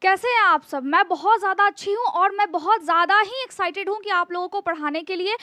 कैसे हैं आप सब? मैं बहुत ज़्यादा अच्छी हूँ और मैं बहुत ज़्यादा ही एक्साइटेड हूँ कि आप लोगों को पढ़ाने के लिए।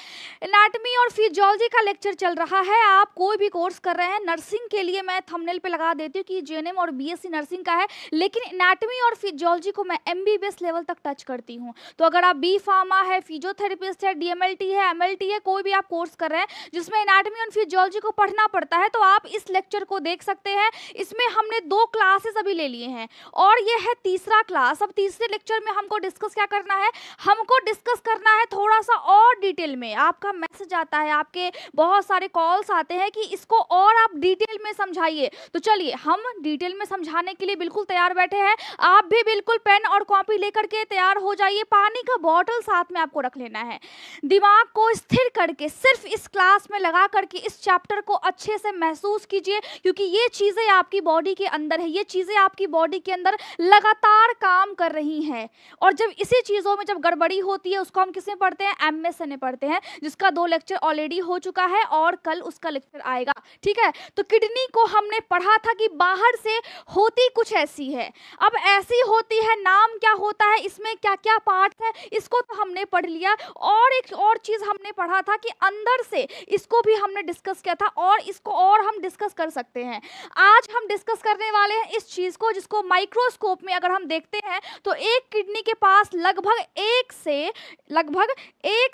एनाटॉमी और फिजियोलॉजी का लेक्चर चल रहा है। आप कोई भी कोर्स कर रहे हैं, नर्सिंग के लिए मैं थंबनेल पे लगा देती हूँ कि जेएनएम और बीएससी नर्सिंग का है, लेकिन एनाटॉमी और फिजियोलॉजी को मैं एमबीबीएस लेवल तक टच करती हूँ। तो अगर आप बी फार्मा है, फिजियोथेरेपिस्ट है, डीएमएलटी है, एमएलटी है, कोई भी आप कोर्स कर रहे हैं जिसमें एनाटॉमी और फिजियोलॉजी को पढ़ना पड़ता है, तो आप इस लेक्चर को देख सकते हैं। इसमें हमने 2 क्लासेस अभी ले लिए हैं और ये है तीसरा क्लास। अब तीसरे लेक्चर में हमको डिस्कस क्या करना है? हमको डिस्कस करना है थोड़ा सा और डिटेल में। आपका मैसेज आता है, आपके बहुत सारे कॉल्स आते हैं कि इसको और आप डिटेल में समझाइए। तो चलिए, हम डिटेल में समझाने के लिए बिल्कुल तैयार बैठे हैं। आप भी बिल्कुल पेन और कॉपी लेकर के तैयार हो जाइए। पानी का बॉटल साथ में आपको रख लेना है। दिमाग को स्थिर करके सिर्फ इस क्लास में लगा करके इस चैप्टर को अच्छे से महसूस कीजिए, क्योंकि ये चीज़ें आपकी बॉडी के अंदर है, ये चीज़ें आपकी बॉडी के अंदर लगातार काम कर रही हैं। और जब इसी चीज़ों में जब गड़बड़ी होती है, उसको हम किसमें पढ़ते हैं? एमएसए में पढ़ते हैं, जिसका 2 लेक्चर ऑलरेडी हो चुका है और कल उसका लेक्चर आएगा। ठीक है, तो किडनी को हमने पढ़ा था कि बाहर से होती कुछ ऐसी है। अब ऐसी होती है, नाम क्या होता है, इसमें क्या क्या पार्ट है, इसको तो हमने पढ़ लिया। और एक और चीज़ हमने पढ़ा था कि अंदर से, इसको भी हमने डिस्कस किया था और इसको और हम डिस्कस कर सकते हैं। आज हम डिस्कस करने वाले हैं इस चीज़ को, जिसको माइक्रोस्कोप में अगर हम देखते हैं तो एक किडनी के पास लगभग 1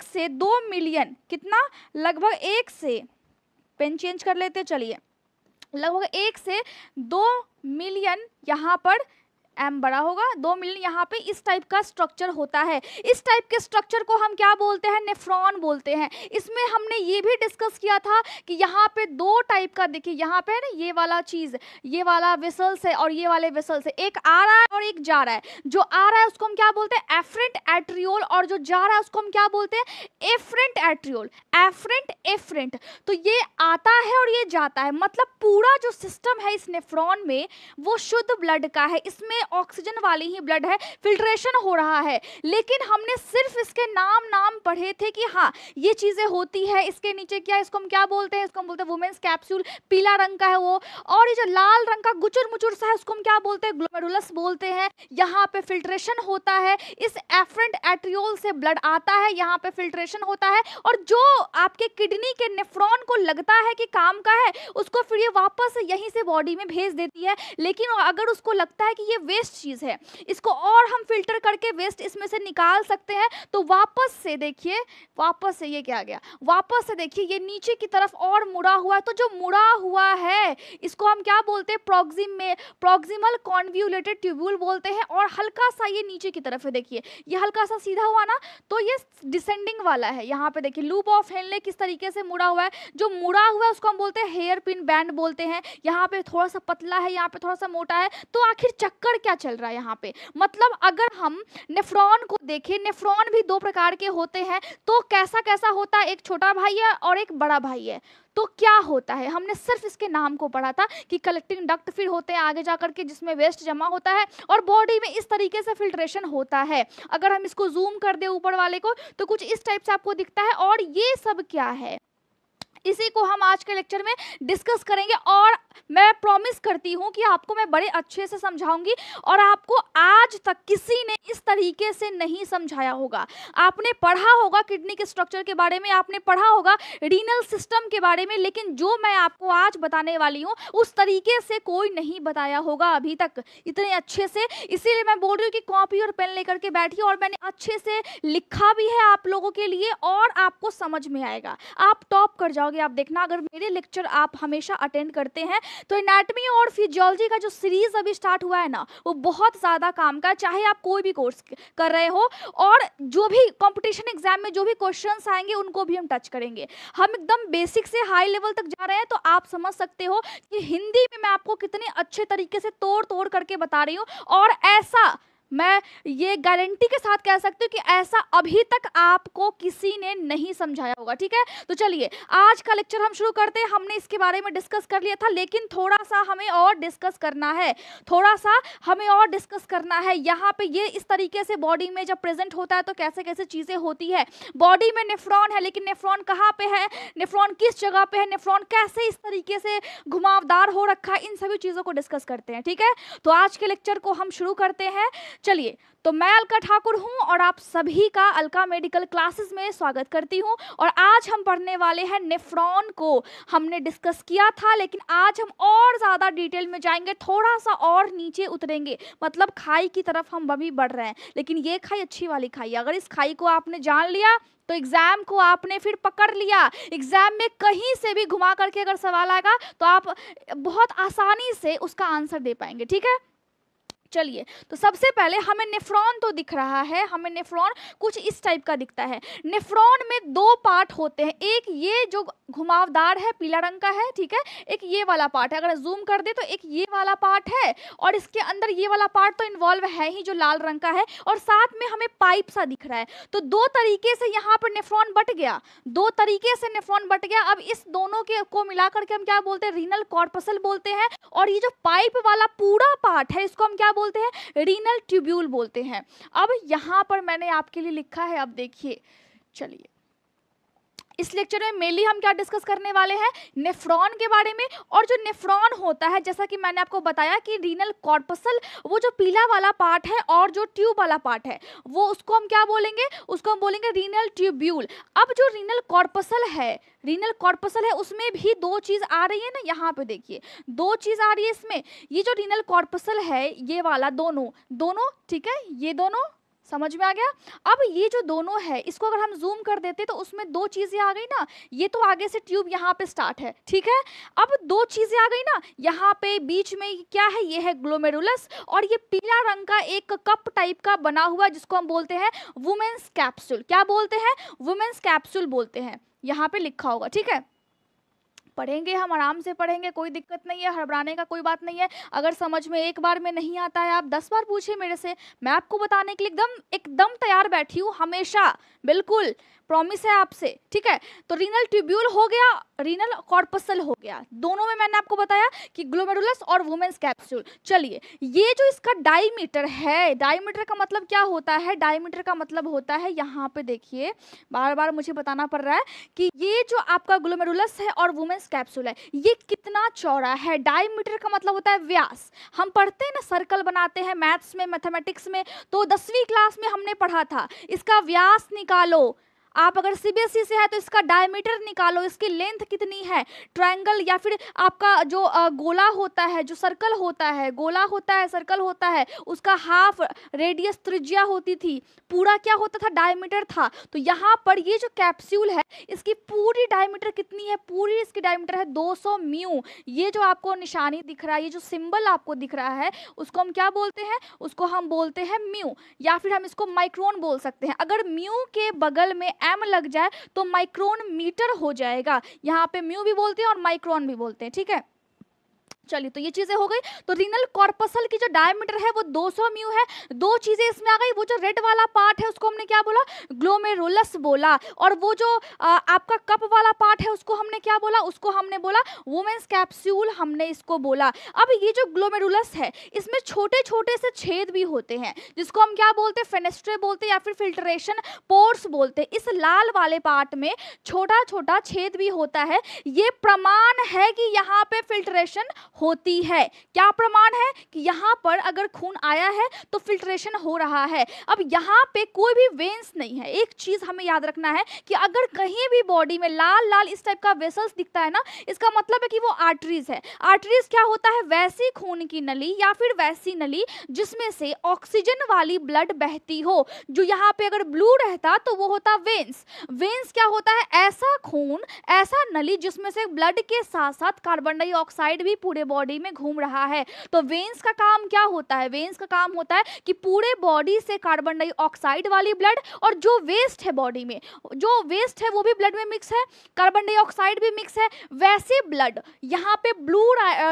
से 2 मिलियन, कितना? लगभग 1 से, पेन चेंज कर लेते, चलिए, लगभग 1 से 2 मिलियन यहाँ पर एम बड़ा होगा, 2 मिलियन यहाँ पे इस टाइप का स्ट्रक्चर होता है। इस टाइप के स्ट्रक्चर को हम क्या बोलते हैं? नेफ्रॉन बोलते हैं। इसमें हमने ये भी डिस्कस किया था कि यहाँ पे 2 टाइप का, देखिए यहाँ पे है ना, ये वाला चीज़, ये वाला वेसल्स है और ये वाले वेसल्स है। एक आ रहा है और एक जा रहा है। जो आ रहा है उसको हम क्या बोलते हैं? एफरेंट एट्रियोल, और जो जा रहा है उसको हम क्या बोलते हैं? Efferent arteriole, efferent. तो ये आता है और ये जाता है, मतलब पूरा जो सिस्टम है इस नेफ्रॉन में वो शुद्ध ब्लड का है। इसमें ऑक्सीजन वाली ही ब्लड है, फिल्ट्रेशन हो रहा है। लेकिन हमने सिर्फ इसके नाम पढ़े थे कि हाँ ये चीजें होती है। इसके नीचे क्या, इसको हम क्या बोलते हैं? इसको हम बोलते हैं वुमेन्स कैप्सूल, पीला रंग का है वो। और ये जो लाल रंग का गुचुर मुचुर सा है उसको हम क्या बोलते हैं? ग्लोमेरुलस बोलते हैं। यहाँ पे फिल्ट्रेशन होता है, इस एफरेंट एट्रियोल से ब्लड आता है, यहाँ पे फिल्ट्रेशन होता है, और जो आपके किडनी के नेफ्रॉन को लगता है कि काम का है, उसको फिर ये वापस यहीं से बॉडी में भेज देती है। लेकिन अगर उसको लगता है कि ये वेस्ट चीज है, इसको और हम फिल्टर करके वेस्ट इसमें से निकाल सकते हैं, तो वापस से देखिए, वापस से ये क्या गया, वापस से देखिए ये नीचे की तरफ और मुड़ा हुआ है। तो जो मुड़ा हुआ है इसको हम क्या बोलते हैं? प्रॉक्सिमल कॉन्वोल्यूटेड ट्यूब्यूल बोलते हैं। और हल्का सा ये नीचे की तरफ है, देखिए ये हल्का सा सीधा हुआ ना, तो ये डिसेंडिंग वाला है। यहाँ पे देखिए लूप ऑफ हेनले किस तरीके से मुड़ा हुआ है। जो मुड़ा हुआ है उसको हम बोलते हैं हेयर पिन बैंड बोलते हैं। यहाँ पे थोड़ा सा पतला है, यहाँ पे थोड़ा सा मोटा है। तो आखिर चक्कर क्या चल रहा है यहाँ पे? मतलब अगर हम नेफ्रॉन को देखें, नेफ्रॉन भी 2 प्रकार के होते हैं। तो कैसा कैसा होता है? एक छोटा भाई है और एक बड़ा भाई है। तो क्या होता है? हमने सिर्फ इसके नाम को पढ़ा था कि कलेक्टिंग डक्ट फिर होते हैं आगे जाकर के, जिसमें वेस्ट जमा होता है और बॉडी में इस तरीके से फिल्ट्रेशन होता है। अगर हम इसको जूम कर दे ऊपर वाले को तो कुछ इस टाइप से आपको दिखता है। और ये सब क्या है, इसी को हम आज के लेक्चर में डिस्कस करेंगे। और मैं प्रॉमिस करती हूँ कि आपको मैं बड़े अच्छे से समझाऊंगी और आपको आज तक किसी ने इस तरीके से नहीं समझाया होगा। आपने पढ़ा होगा किडनी के स्ट्रक्चर के बारे में, आपने पढ़ा होगा रीनल सिस्टम के बारे में, लेकिन जो मैं आपको आज बताने वाली हूँ उस तरीके से कोई नहीं बताया होगा अभी तक इतने अच्छे से। इसीलिए मैं बोल रही हूँ कि कॉपी और पेन लेकर के बैठिए, और मैंने अच्छे से लिखा भी है आप लोगों के लिए और आपको समझ में आएगा, आप टॉप कर जाओगे। आप देखना, अगर मेरे लेक्चर आप हमेशा अटेंड करते हैं तो एनाटॉमी और फिजियोलॉजी का जो सीरीज अभी स्टार्ट हुआ है ना, वो बहुत ज़्यादा काम का, चाहे आप कोई भी कोर्स कर रहे हो। और जो भी कंपटीशन एग्जाम में जो भी क्वेश्चंस आएंगे उनको भी हम टच करेंगे। हम एकदम बेसिक से हाई लेवल तक जा रहे हैं। तो आप समझ सकते हो कि हिंदी में मैं आपको कितने अच्छे तरीके से तोड़ तोड़ करके बता रही हूँ। और ऐसा मैं ये गारंटी के साथ कह सकती हूँ कि ऐसा अभी तक आपको किसी ने नहीं समझाया होगा। ठीक है, तो चलिए आज का लेक्चर हम शुरू करते हैं। हमने इसके बारे में डिस्कस कर लिया था, लेकिन थोड़ा सा हमें और डिस्कस करना है, यहाँ पे ये इस तरीके से बॉडी में जब प्रेजेंट होता है तो कैसे कैसे चीज़ें होती है। बॉडी में नेफ्रॉन है, लेकिन नेफ्रॉन कहाँ पे है, नेफ्रॉन किस जगह पे है, नेफ्रॉन कैसे इस तरीके से घुमावदार हो रखा है, इन सभी चीज़ों को डिस्कस करते हैं। ठीक है, तो आज के लेक्चर को हम शुरू करते हैं। चलिए, तो मैं अलका ठाकुर हूं और आप सभी का अलका मेडिकल क्लासेस में स्वागत करती हूं। और आज हम पढ़ने वाले हैं नेफ्रॉन को। हमने डिस्कस किया था, लेकिन आज हम और ज़्यादा डिटेल में जाएंगे, थोड़ा सा और नीचे उतरेंगे, मतलब खाई की तरफ हम अभी बढ़ रहे हैं। लेकिन ये खाई अच्छी वाली खाई, अगर इस खाई को आपने जान लिया तो एग्जाम को आपने फिर पकड़ लिया। एग्जाम में कहीं से भी घुमा करके अगर सवाल आएगा तो आप बहुत आसानी से उसका आंसर दे पाएंगे, ठीक है। चलिए, तो सबसे पहले हमें नेफ्रॉन तो दिख रहा है, हमें नेफ्रॉन कुछ इस टाइप का दिखता है। नेफ्रॉन में दो पार्ट होते हैं, एक ये जो घुमावदार है पीला रंग का है, ठीक है, एक ये वाला पार्ट है। अगर जूम कर दे तो एक ये वाला पार्ट है और इसके अंदर ये वाला पार्ट तो इन्वॉल्व है ही जो लाल रंग का है, और साथ में हमें पाइप सा दिख रहा है। तो दो तरीके से यहाँ पर नेफ्रॉन बट गया, दो तरीके से नेफ्रॉन बट गया। अब इस दोनों के को मिला करके हम क्या बोलते हैं, रीनल कॉर्पसल बोलते हैं। और ये जो पाइप वाला पूरा पार्ट है इसको हम क्या बोलते हैं, रीनल ट्यूब्यूल बोलते हैं। अब यहां पर मैंने आपके लिए लिखा है, अब देखिए। चलिए, इस लेक्चर में मेनली हम क्या डिस्कस करने वाले हैं, नेफ्रॉन के बारे में। और जो नेफ्रॉन होता है, जैसा कि मैंने आपको बताया कि रीनल कॉर्पसल वो जो पीला वाला पार्ट है और जो ट्यूब वाला पार्ट है वो उसको हम क्या बोलेंगे, उसको हम बोलेंगे रीनल ट्यूब्यूल। अब जो रीनल कॉर्पसल है उसमें भी दो चीज आ रही है ना, यहाँ पे देखिए दो चीज आ रही है इसमें। ये जो रीनल कॉर्पसल है ये वाला दोनों ठीक है, ये दोनों समझ में आ गया। अब ये जो दोनों है इसको अगर हम जूम कर देते तो उसमें दो चीजें आ गई ना, ये तो आगे से ट्यूब यहाँ पे स्टार्ट है, ठीक है। अब दो चीजें आ गई ना, यहाँ पे बीच में क्या है, ये है ग्लोमेरुलस, और ये पीला रंग का एक कप टाइप का बना हुआ जिसको हम बोलते हैं वुमेन्स कैप्सूल। क्या बोलते हैं, वुमेन्स कैप्सूल बोलते हैं, यहाँ पे लिखा होगा, ठीक है। पढ़ेंगे, हम आराम से पढ़ेंगे, कोई दिक्कत नहीं है, हड़बड़ाने का कोई बात नहीं है। अगर समझ में एक बार में नहीं आता है, आप 10 बार पूछिए मेरे से, मैं आपको बताने के लिए एकदम तैयार बैठी हूँ हमेशा, बिल्कुल प्रॉमिस है आपसे, ठीक है। तो रीनल ट्यूब्यूल हो गया, रीनल कॉर्पसल हो गया, दोनों में मैंने आपको बताया कि ग्लोमेरुलस और वुमेन्स कैप्सूल। चलिए, ये जो इसका डायमीटर है, डायमीटर का मतलब क्या होता है, डायमीटर का मतलब होता है, यहाँ पे देखिए बार बार मुझे बताना पड़ रहा है कि ये जो आपका ग्लोमेरुलस है और वुमेन्स कैप्सूल है ये कितना चौड़ा है। डायमीटर का मतलब होता है व्यास। हम पढ़ते हैं ना, सर्कल बनाते हैं मैथ्स में, मैथमेटिक्स में, तो 10वीं क्लास में हमने पढ़ा था, इसका व्यास निकालो। आप अगर सीबीएसई से है तो इसका डायमीटर निकालो, इसकी लेंथ कितनी है। ट्रायंगल या फिर आपका जो गोला होता है, जो सर्कल होता है, गोला होता है, सर्कल होता है, उसका हाफ रेडियस त्रिज्या होती थी, पूरा क्या होता था, डायमीटर था। तो यहाँ पर ये जो कैप्सूल है इसकी पूरी डायमीटर कितनी है, पूरी इसकी डायमीटर है 200 म्यू। ये जो आपको निशानी दिख रहा है, ये जो सिंबल आपको दिख रहा है उसको हम क्या बोलते हैं, उसको हम बोलते हैं म्यू, या फिर हम इसको माइक्रोन बोल सकते हैं। अगर म्यू के बगल में एम लग जाए तो माइक्रोन मीटर हो जाएगा। यहाँ पे म्यू भी बोलते हैं और माइक्रोन भी बोलते हैं, ठीक है। चलिए, तो ये चीजें हो गई। तो रीनल कॉर्पसल की जो डायमीटर है वो 200 म्यू है। दो चीजें इसमें आ गई, वो जो रेड वाला पार्ट है उसको हमने क्या बोला, ग्लोमेरुलस बोला, और वो जो आपका कप वाला पार्ट है उसको हमने क्या बोला, उसको हमने बोला वुमेन्स कैप्सूल, हमने इसको बोला। अब ये जो ग्लोमेरुलस है इसमें छोटे छोटे से छेद भी होते हैं जिसको हम क्या बोलते हैं, फेनेस्ट्रे बोलते हैं या फिर फिल्ट्रेशन पोर्स बोलते हैं। इस लाल वाले पार्ट में छोटा छोटा छेद भी होता है। ये प्रमाण है कि यहाँ पे फिल्ट्रेशन होती है। क्या प्रमाण है कि यहाँ पर अगर खून आया है तो फिल्ट्रेशन हो रहा है। अब यहाँ पे कोई भी वेन्स नहीं है। एक चीज हमें याद रखना है कि अगर कहीं भी बॉडी में लाल लाल इस टाइप का वेसल्स दिखता है ना, इसका मतलब है कि वो आर्टरीज है। आर्टरीज क्या होता है, वैसी खून की नली या फिर वैसी नली जिसमें से ऑक्सीजन वाली ब्लड बहती हो। जो यहाँ पे अगर ब्लू रहता तो वो होता वेन्स। वेन्स क्या होता है, ऐसा खून, ऐसा नली जिसमें से ब्लड के साथ साथ कार्बन डाइऑक्साइड भी पूरे बॉडी में घूम रहा है। तो वेन्स का काम क्या होता है, वेन्स का काम होता है कि पूरे बॉडी से कार्बन डाइऑक्साइड वाली ब्लड और जो वेस्ट है बॉडी में, जो वेस्ट है वो भी ब्लड में मिक्स है, कार्बन डाइऑक्साइड भी मिक्स है, वैसे ब्लड यहाँ पे ब्लू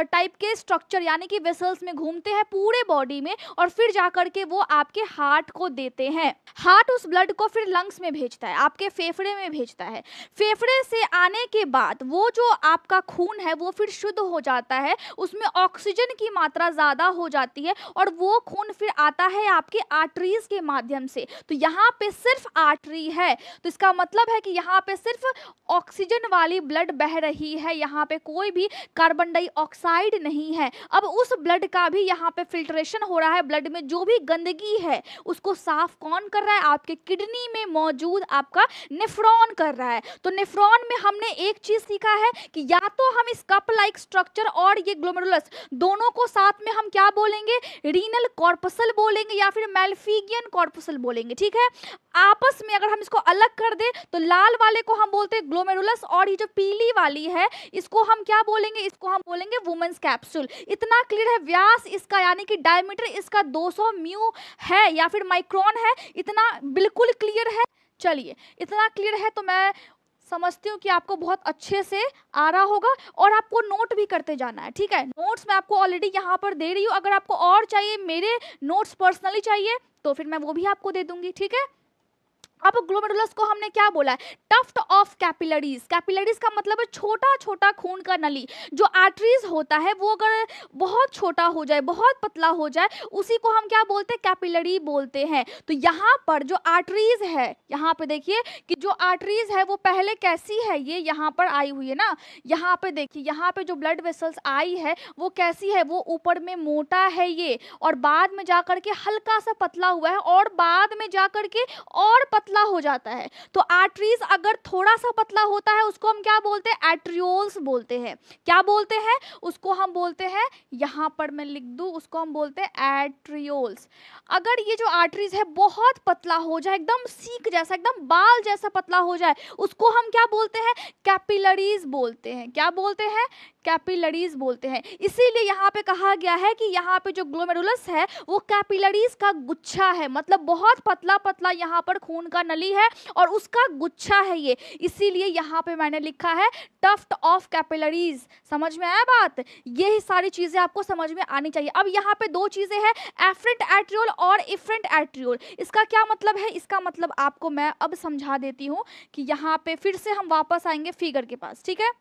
टाइप के स्ट्रक्चर यानी कि वेसल्स में घूमते हैं पूरे बॉडी में, और फिर जाकर के वो आपके हार्ट को देते हैं। हार्ट उस ब्लड को फिर लंग्स में भेजता है, आपके फेफड़े में भेजता है। फेफड़े से आने के बाद वो जो आपका खून है वो फिर शुद्ध हो जाता है उसमें ऑक्सीजन की मात्रा ज़्यादा हो जाती है और वो खून फिर आता है आपके आर्टरीज के माध्यम से। तो यहाँ पे सिर्फ आर्टरी है, तो इसका मतलब है कि यहाँ पे सिर्फ ऑक्सीजन वाली ब्लड बह रही है, यहाँ पे कोई भी कार्बन डाइऑक्साइड नहीं है। अब उस ब्लड का भी यहाँ पे फिल्ट्रेशन हो रहा है, ब्लड में जो भी गंदगी है उसको साफ कौन कर रहा है? आपके किडनी में मौजूद आपका नेफ्रॉन कर रहा है। तो नेफ्रॉन में हमने एक चीज सीखा है कि या तो हम इस कप लाइक स्ट्रक्चर और ये ग्लोमेरुलस दोनों को साथ में हम क्या बोलेंगे? रीनल कॉर्पसल बोलेंगे या फिर मैल्फिगियन कॉर्पसल बोलेंगे, ठीक है। आपस में अगर हम इसको अलग कर दे तो लाल वाले को हम बोलते हैं ग्लोमेरुलस और ये जो पीली वाली है इसको हम क्या बोलेंगे? इसको हम बोलेंगे वुमेन्स कैप्सूल। इतना क्लियर है? व्यास इसका यानी कि डायमीटर इसका 200 म्यू है या फिर माइक्रोन है, इतना बिल्कुल क्लियर है। चलिए, इतना क्लियर है तो मैं समझती हूँ कि आपको बहुत अच्छे से आ रहा होगा और आपको नोट भी करते जाना है, ठीक है। नोट्स मैं आपको ऑलरेडी यहाँ पर दे रही हूँ, अगर आपको और चाहिए, मेरे नोट्स पर्सनली चाहिए तो फिर मैं वो भी आपको दे दूंगी, ठीक है। अब ग्लोमेरुलस को हमने क्या बोला है? Tuft of capillaries. कैपिलरीज का मतलब है छोटा छोटा खून का नली। जो आर्टरीज होता है वो अगर बहुत छोटा हो जाए, बहुत पतला हो जाए, उसी को हम क्या बोलते हैं? कैपिलरी बोलते हैं। तो यहाँ पर जो आर्टरीज है, यहाँ पे देखिए कि जो आर्टरीज है वो पहले कैसी है? ये यहाँ पर आई हुई है ना, यहाँ पे देखिए, यहाँ पे जो ब्लड वेसल्स आई है वो कैसी है? वो ऊपर में मोटा है ये, और बाद में जाकर के हल्का सा पतला हुआ है, और बाद में जाकर के और पतला हो जाता है। तो आर्टरीज अगर थोड़ा सा पतला होता है उसको हम क्या बोलते हैं? एट्रियोल्स बोलते हैं। क्या बोलते हैं? उसको हम बोलते हैं, यहाँ पर मैं लिख दूं, उसको हम बोलते हैं एट्रियोल्स। अगर ये जो आर्टरीज है बहुत पतला हो जाए, एकदम सीक जैसा, एकदम बाल जैसा पतला हो जाए, उसको हम क्या बोलते हैं? कैपिलरीज बोलते हैं। क्या बोलते हैं? कैपिलरीज बोलते हैं। इसीलिए यहाँ पे कहा गया है कि यहाँ पे जो ग्लोमेरुलस है वो कैपिलरीज का गुच्छा है, मतलब बहुत पतला पतला यहाँ पर खून का नली है और उसका गुच्छा है ये, इसीलिए यहाँ पे मैंने लिखा है टफ्ट ऑफ कैपिलरीज। समझ में आया बात? यही सारी चीजें आपको समझ में आनी चाहिए। अब यहाँ पे दो चीजें हैं, एफरेंट एट्रियोल और इफरेंट एट्रियोल। इसका क्या मतलब है? इसका मतलब आपको मैं अब समझा देती हूँ कि यहाँ पे फिर से हम वापस आएंगे फिगर के पास, ठीक है।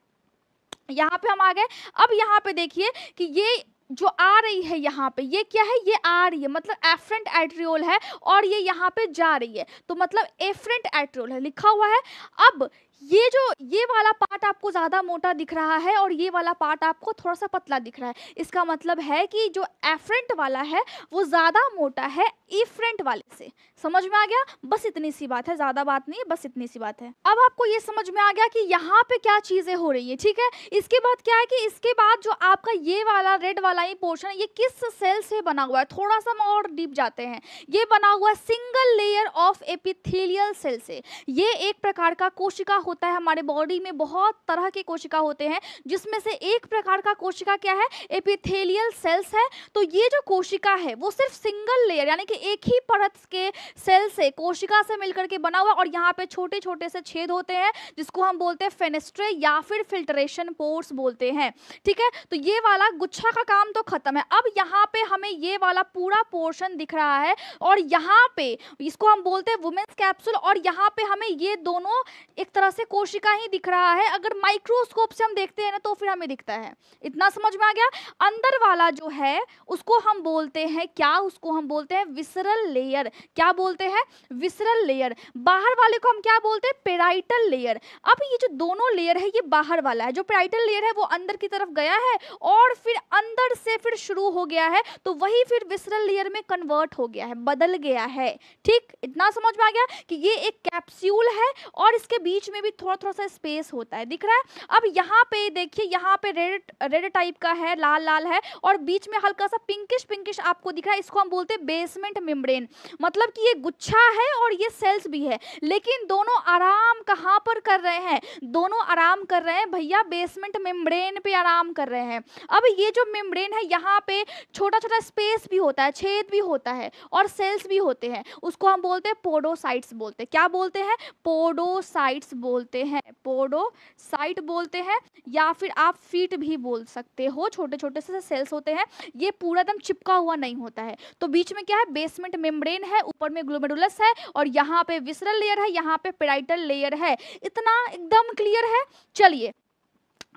यहाँ पे हम आ गए। अब यहाँ पे देखिए कि ये जो आ रही है यहाँ पे, ये क्या है? ये आ रही है, मतलब एफरेंट एट्रियोल है, और ये यहाँ पे जा रही है, तो मतलब एफरेंट एट्रियोल है, लिखा हुआ है। अब ये वाला पार्ट आपको ज़्यादा मोटा दिख रहा है और ये वाला पार्ट आपको थोड़ा सा पतला दिख रहा है। इसका मतलब है कि जो एफरेंट वाला है वो ज़्यादा मोटा है इफरेंट वाले से। समझ में आ गया? बस इतनी सी बात है, ज़्यादा बात नहीं है, बस इतनी सी बात है। अब आपको ये समझ में आ गया कि यहाँ पे क्या चीज़ें हो रही है, ठीक है। इसके बाद क्या है कि इसके बाद जो आपका ये वाला रेड वाला ये पोर्शन है, ये किस सेल से बना हुआ है? थोड़ा सा हम और डीप जाते हैं। ये बना हुआ है single layer of epithelial cell से। ये एक प्रकार का कोशिका होता है, हमारे बॉडी में बहुत तरह के कोशिका होते हैं, जिसमें से एक प्रकार का कोशिका क्या है? एपिथेलियल सेल्स है। तो ये जो कोशिका है वो सिर्फ सिंगल लेयर यानी कि एक ही परत के सेल से, कोशिका से मिलकर के बना हुआ, और यहाँ पे छोटे छोटे से छेद होते हैं जिसको हम बोलते हैं फेनेस्ट्रे या फिर फिल्ट्रेशन पोर्स बोलते हैं, ठीक है। तो ये वाला गुच्छा का काम तो खत्म है। अब यहाँ पे हमें ये वाला पूरा पोर्शन दिख रहा है और यहाँ पे इसको हम बोलते हैं वुमेन्स कैप्सूल, और यहाँ पे हमें ये दोनों एक तरह से कोशिका ही दिख रहा है। अगर माइक्रोस्कोप से हम देखते हैं ना तो फिर हमें दिखता है। इतना समझ में आ गया? अंदर वाला जो है उसको हम बोलते हैं क्या? उसको हम बोलते हैं विसरल लेयर। क्या बोलते हैं? Visceral layer. बाहर वाले को हम क्या बोलते हैं? Parietal layer. अब ये जो दोनों लेयर है ये बाहर वाला है, जो पेराइटल लेयर है वो अंदर की तरफ गया है और फिर अंदर से फिर शुरू हो गया है, तो वही फिर विसरल लेयर में कन्वर्ट हो गया है, बदल गया है, ठीक। इतना समझ में आ गया कि ये एक कैप्सूल है और इसके बीच में भी थोड़ा थोड़ा सा स्पेस होता है, दिख रहा है। अब यहाँ पे देखिए, यहाँ पे रेड टाइप का है, लाल लाल है, और बीच में हल्का सा पिंकिश पिंकिश आपको दिख रहा है। इसको हम बोलते हैं बेसमेंट मेम्ब्रेन। मतलब कि ये गुच्छा है और ये सेल्स भी है, लेकिन दोनों आराम कहाँ पर कर रहे हैं? दोनों आराम कर रहे हैं भैया बेसमेंट मेम्ब्रेन पे आराम कर रहे हैं। अब ये जो मेम्ब्रेन है यहाँ पे छोटा छोटा स्पेस भी होता है, छेद भी होता है, और सेल्स भी होते हैं। उसको हम बोलते हैं पोडोसाइट्स बोलते हैं। क्या बोलते हैं? पोडोसाइट्स बोलते हैं, पोडोसाइट बोलते हैं, या फिर आप फीट भी बोल सकते हो। छोटे छोटे से सेल्स होते हैं, ये पूरा एकदम चिपका हुआ नहीं होता है। तो बीच में क्या है? बेसमेंट मेम्ब्रेन है, ऊपर में ग्लोमेरुलस है, और यहाँ पे विसरल लेयर है, यहाँ पे पेराइटल लेयर है। इतना एकदम क्लियर है? चलिए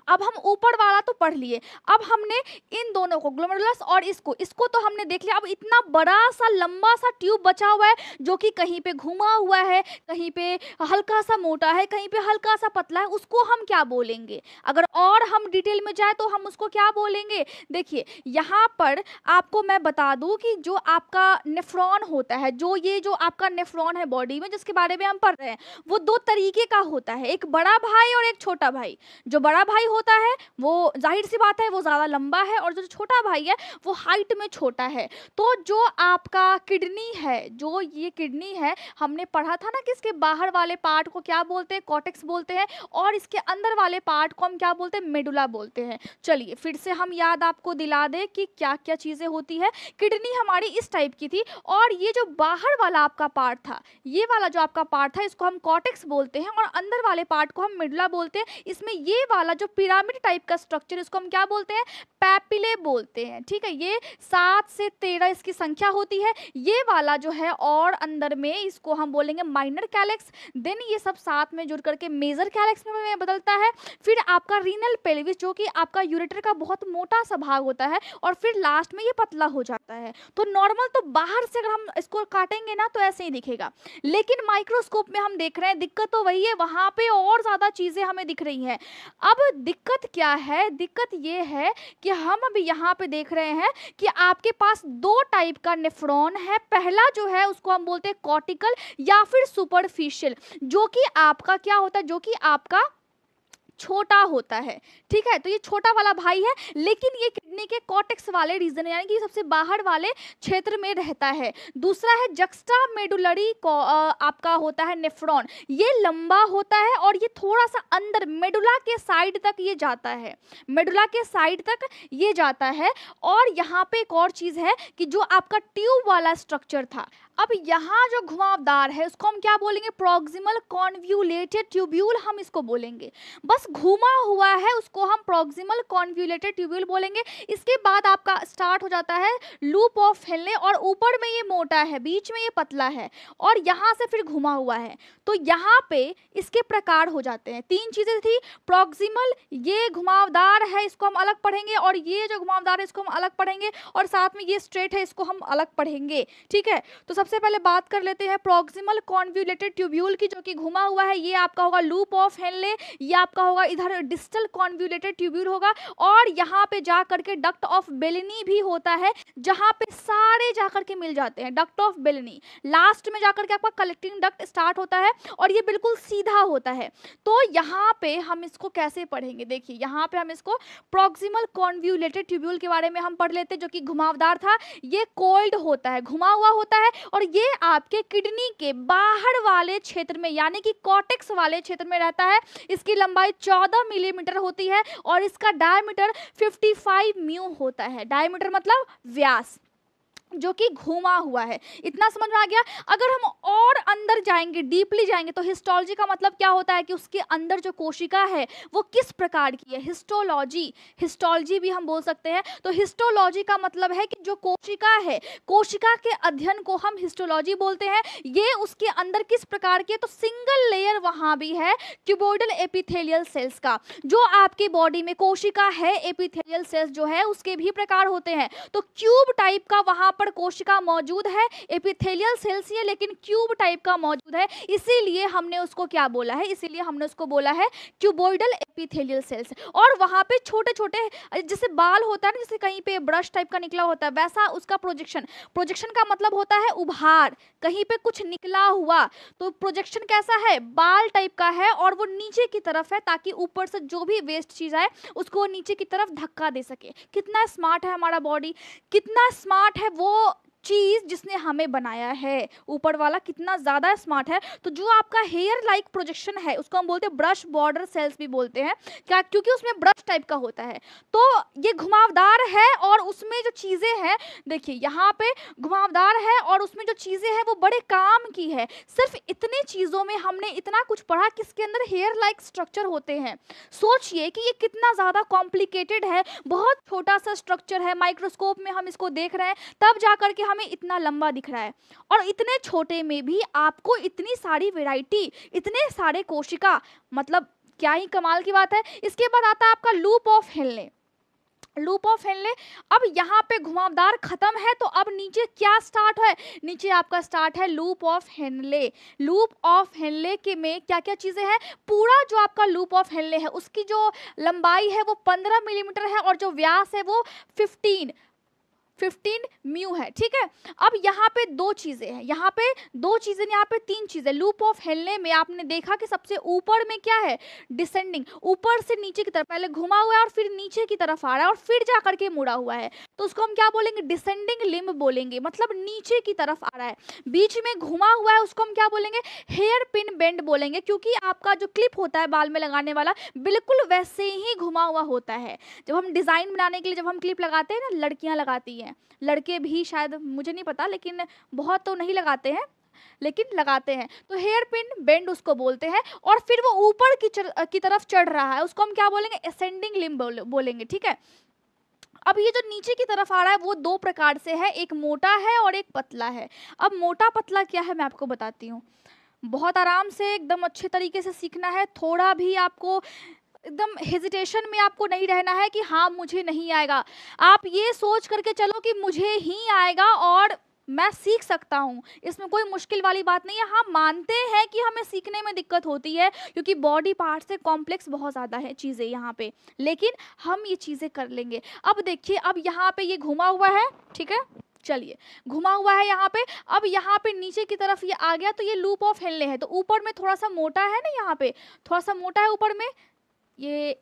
अब हम ऊपर वाला तो पढ़ लिए, अब हमने इन दोनों को ग्लोमेरुलस और इसको तो हमने देख लिया। अब इतना बड़ा सा लंबा सा ट्यूब बचा हुआ है जो कि कहीं पे घुमा हुआ है, कहीं पे हल्का सा मोटा है, कहीं पे हल्का सा पतला है, उसको हम क्या बोलेंगे? अगर और हम डिटेल में जाए तो हम उसको क्या बोलेंगे? देखिए यहाँ पर आपको मैं बता दूं कि जो आपका नेफ्रॉन होता है, ये जो आपका नेफ्रॉन है बॉडी में जिसके बारे में हम पढ़ रहे हैं, वो दो तरीके का होता है, एक बड़ा भाई और एक छोटा भाई। जो बड़ा भाई होता है वो जाहिर सी बात है वो ज़्यादा लंबा है, और जो छोटा भाई है वो हाइट में छोटा है। तो जो आपका किडनी है, जो ये किडनी है, हमने पढ़ा था ना कि इसके बाहर वाले पार्ट को क्या बोलते हैं? कॉर्टेक्स बोलते हैं, और इसके अंदर वाले पार्ट को हम क्या बोलते हैं? मेडुला बोलते हैं। चलिए फिर से हम याद आपको दिला दें कि क्या क्या चीज़ें होती है। किडनी हमारी इस टाइप की थी, और ये जो बाहर वाला आपका पार्ट था, ये वाला जो आपका पार्ट था, इसको हम कॉर्टेक्स बोलते हैं, और अंदर वाले पार्ट को हम मेडुला बोलते हैं। इसमें ये वाला जो पिरामिड टाइप का स्ट्रक्चर, इसको हम क्या बोलते हैं? पैपिले बोलते हैं। ठीक है, ये 7 से 13 इसकी संख्या होती है। ये वाला जो है और अंदर में इसको हम बोलेंगे माइनर कैलेक्स। देन ये सब साथ में जुड़ करके मेजर कैलेक्स में बदलता है। फिर आपका रीनल पेल्विस जो कि आपका यूरेटर का बहुत मोटा सा भाग होता है, और फिर लास्ट में ये पतला हो जाता है। तो नॉर्मल तो बाहर से अगर हम इसको काटेंगे ना तो ऐसे ही दिखेगा, लेकिन माइक्रोस्कोप में हम देख रहे हैं दिक्कत तो वही है, वहां पे और ज्यादा चीजें हमें दिख रही हैं। अब दिक्कत क्या है? दिक्कत ये है कि हम अभी यहाँ पे देख रहे हैं कि आपके पास दो टाइप का नेफ्रॉन है। पहला जो है उसको हम बोलते हैं कॉर्टिकल या फिर सुपरफिशियल, जो कि आपका क्या होता है? जो कि आपका छोटा होता है। ठीक है, तो ये छोटा वाला भाई है, लेकिन ये किडनी के कॉर्टेक्स वाले रीजन यानी कि सबसे बाहर वाले क्षेत्र में रहता है। दूसरा है जक्स्टा मेडुलरी आपका होता है नेफ्रॉन, ये लंबा होता है और ये थोड़ा सा अंदर मेडुला के साइड तक ये जाता है, मेडुला के साइड तक ये जाता है। और यहाँ पे एक और चीज है कि जो आपका ट्यूब वाला स्ट्रक्चर था, अब यहाँ जो घुमावदार है उसको हम क्या बोलेंगे? प्रॉक्सिमल कॉन्व्यूलेटेड ट्यूब्यूल हम इसको बोलेंगे। बस घुमा हुआ है उसको हम प्रॉक्सिमल कॉन्व्यूलेटेड ट्यूब्यूल बोलेंगे। इसके बाद आपका स्टार्ट हो जाता है लूप ऑफ हेनले, और ऊपर में ये मोटा है, बीच में ये पतला है, और यहाँ से फिर घुमा हुआ है। तो यहाँ पे इसके प्रकार हो जाते हैं। 3 चीजें थी, प्रॉक्सिमल, ये घुमावदार है इसको हम अलग पढ़ेंगे, और ये जो घुमावदार है इसको हम अलग पढ़ेंगे, और साथ में ये स्ट्रेट है इसको हम अलग पढ़ेंगे। ठीक है, तो सबसे पहले बात कर लेते हैं प्रॉक्सिमल कॉन्व्यूलेटेड ट्यूब्यूल की, जो कि घुमा हुआ है। ये आपका होगा लूप ऑफ हेनले, ये आपका होगा इधर डिस्टल कॉन्व्यूलेटेड ट्यूब्यूल होगा, और यहाँ पे जा करके डक्ट ऑफ बेलेनी भी होता है, जहाँ पे सारे जा करके मिल जाते हैं। डक्ट ऑफ बेलेनी लास्ट में जाकर के आपका कलेक्टिंग डक्ट स्टार्ट होता है, और ये बिल्कुल सीधा होता है। तो यहाँ पे हम इसको कैसे पढ़ेंगे? देखिए यहाँ पे हम इसको प्रॉक्सिमल कॉन्व्यूलेटेड ट्यूब्यूल के बारे में हम पढ़ लेते हैं, जो कि घुमावदार था। ये कोल्ड होता है, घुमा हुआ होता है, और ये आपके किडनी के बाहर वाले क्षेत्र में यानी कि कॉर्टेक्स वाले क्षेत्र में रहता है। इसकी लंबाई 14 मिलीमीटर होती है, और इसका डायमीटर 55 म्यू होता है। डायमीटर मतलब व्यास, जो कि घुमा हुआ है। इतना समझ में आ गया? अगर हम और अंदर जाएंगे, डीपली जाएंगे, तो हिस्टोलॉजी का मतलब क्या होता है कि उसके अंदर जो कोशिका है वो किस प्रकार की है। हिस्टोलॉजी, हिस्टोलॉजी भी हम बोल सकते हैं। तो हिस्टोलॉजी का मतलब है कि जो कोशिका है, कोशिका के अध्ययन को हम हिस्टोलॉजी बोलते हैं। ये उसके अंदर किस प्रकार की है? तो सिंगल लेयर वहां भी है क्यूबोइडल एपिथेलियल सेल्स का। जो आपकी बॉडी में कोशिका है, एपिथेलियल सेल्स जो है उसके भी प्रकार होते हैं। तो क्यूब टाइप का वहां पर कोशिका मौजूद है, एपिथेलियल सेल्स ही है लेकिन क्यूब टाइप का मौजूद है, इसीलिए हमने उसको क्या बोला है? इसीलिए हमने उसको बोला है क्यूबोइडल एपिथेलियल सेल्स। और वहां पे छोटे छोटे जैसे बाल होता है ना, जैसे कहीं पे ब्रश टाइप का निकला होता है, वैसा उसका प्रोजेक्शन। प्रोजेक्शन का मतलब होता है उभार, कहीं पे कुछ निकला हुआ। तो प्रोजेक्शन कैसा है? बाल टाइप का है, और वो नीचे की तरफ है, ताकि ऊपर से जो भी वेस्ट चीज है उसको नीचे की तरफ धक्का दे सके। कितना स्मार्ट है हमारा बॉडी, कितना स्मार्ट है वो चीज जिसने हमें बनाया है। ऊपर वाला कितना ज्यादा स्मार्ट है। तो जो आपका हेयर लाइक प्रोजेक्शन है उसको हम बोलते हैं ब्रश बॉर्डर सेल्स भी बोलते हैं, क्या? क्योंकि उसमें ब्रश टाइप का होता है। तो ये घुमावदार है, और उसमें जो चीजें हैं, देखिए यहाँ पे घुमावदार है और उसमें जो चीजें हैं वो बड़े काम की है। सिर्फ इतने चीजों में हमने इतना कुछ पढ़ा कि इसके अंदर हेयर लाइक स्ट्रक्चर होते हैं। सोचिए कि ये कितना ज्यादा कॉम्प्लिकेटेड है। बहुत छोटा सा स्ट्रक्चर है, माइक्रोस्कोप में हम इसको देख रहे हैं तब जाकर के हमें इतना लंबा दिख रहा है, और इतने छोटे में भी आपको इतनी सारी वैरायटी, इतने सारे कोशिका, मतलब क्या ही कमाल की बात है। इसके बाद आता है आपका loop of Henle. Loop of Henle, अब यहाँ पे घुमावदार खत्म है तो अब नीचे क्या स्टार्ट है, नीचे आपका स्टार्ट है loop of Henle. Loop of Henle के में क्या क्या चीजें हैं, पूरा जो आपका लूप ऑफ हेनले है उसकी जो लंबाई है वो 15 मिलीमीटर है और जो व्यास है वो 15 म्यू है, ठीक है। अब यहाँ पे दो चीजें हैं, यहाँ पे दो चीजें, यहाँ पे तीन चीजें। लूप ऑफ हेनले में आपने देखा कि सबसे ऊपर में क्या है, डिसेंडिंग, ऊपर से नीचे की तरफ पहले घुमा हुआ है और फिर नीचे की तरफ आ रहा है और फिर जा करके मुड़ा हुआ है, तो उसको हम क्या बोलेंगे, डिसेंडिंग लिम्ब बोलेंगे, मतलब नीचे की तरफ आ रहा है। बीच में घुमा हुआ है उसको हम क्या बोलेंगे, हेयर पिन बेंड बोलेंगे, क्योंकि आपका जो क्लिप होता है बाल में लगाने वाला बिल्कुल वैसे ही घुमा हुआ होता है। जब हम डिजाइन बनाने के लिए जब हम क्लिप लगाते हैं ना, लड़कियां लगाती हैं, लड़के भी शायद, मुझे नहीं पता, लेकिन बहुत तो नहीं लगाते हैं लेकिन लगाते हैं, तो हेयर पिन बेंड उसको बोलते हैं। और फिर वो ऊपर की तरफ चढ़ रहा है उसको हम क्या बोलेंगे, असेंडिंग लिम्ब बोलेंगे, ठीक है। अब ये जो नीचे की तरफ आ रहा है वो दो प्रकार से है, एक मोटा है और एक पतला है। अब मोटा पतला क्या है मैं आपको बताती हूँ, बहुत आराम से एकदम अच्छे तरीके से सीखना है, थोड़ा भी आपको एकदम हेजिटेशन में आपको नहीं रहना है कि हाँ मुझे नहीं आएगा। आप ये सोच करके चलो कि मुझे ही आएगा और मैं सीख सकता हूँ, इसमें कोई मुश्किल वाली बात नहीं है। हाँ मानते हैं कि हमें सीखने में दिक्कत होती है क्योंकि बॉडी पार्ट से कॉम्प्लेक्स बहुत ज़्यादा है चीज़ें यहाँ पे, लेकिन हम ये चीज़ें कर लेंगे। अब देखिए, अब यहाँ पे ये घुमा हुआ है, ठीक है, चलिए घुमा हुआ है यहाँ पे, अब यहाँ पे नीचे की तरफ ये आ गया तो ये लूप ऑफ हेनले है, तो ऊपर में थोड़ा सा मोटा है ना, यहाँ पे थोड़ा सा मोटा है ऊपर में, ये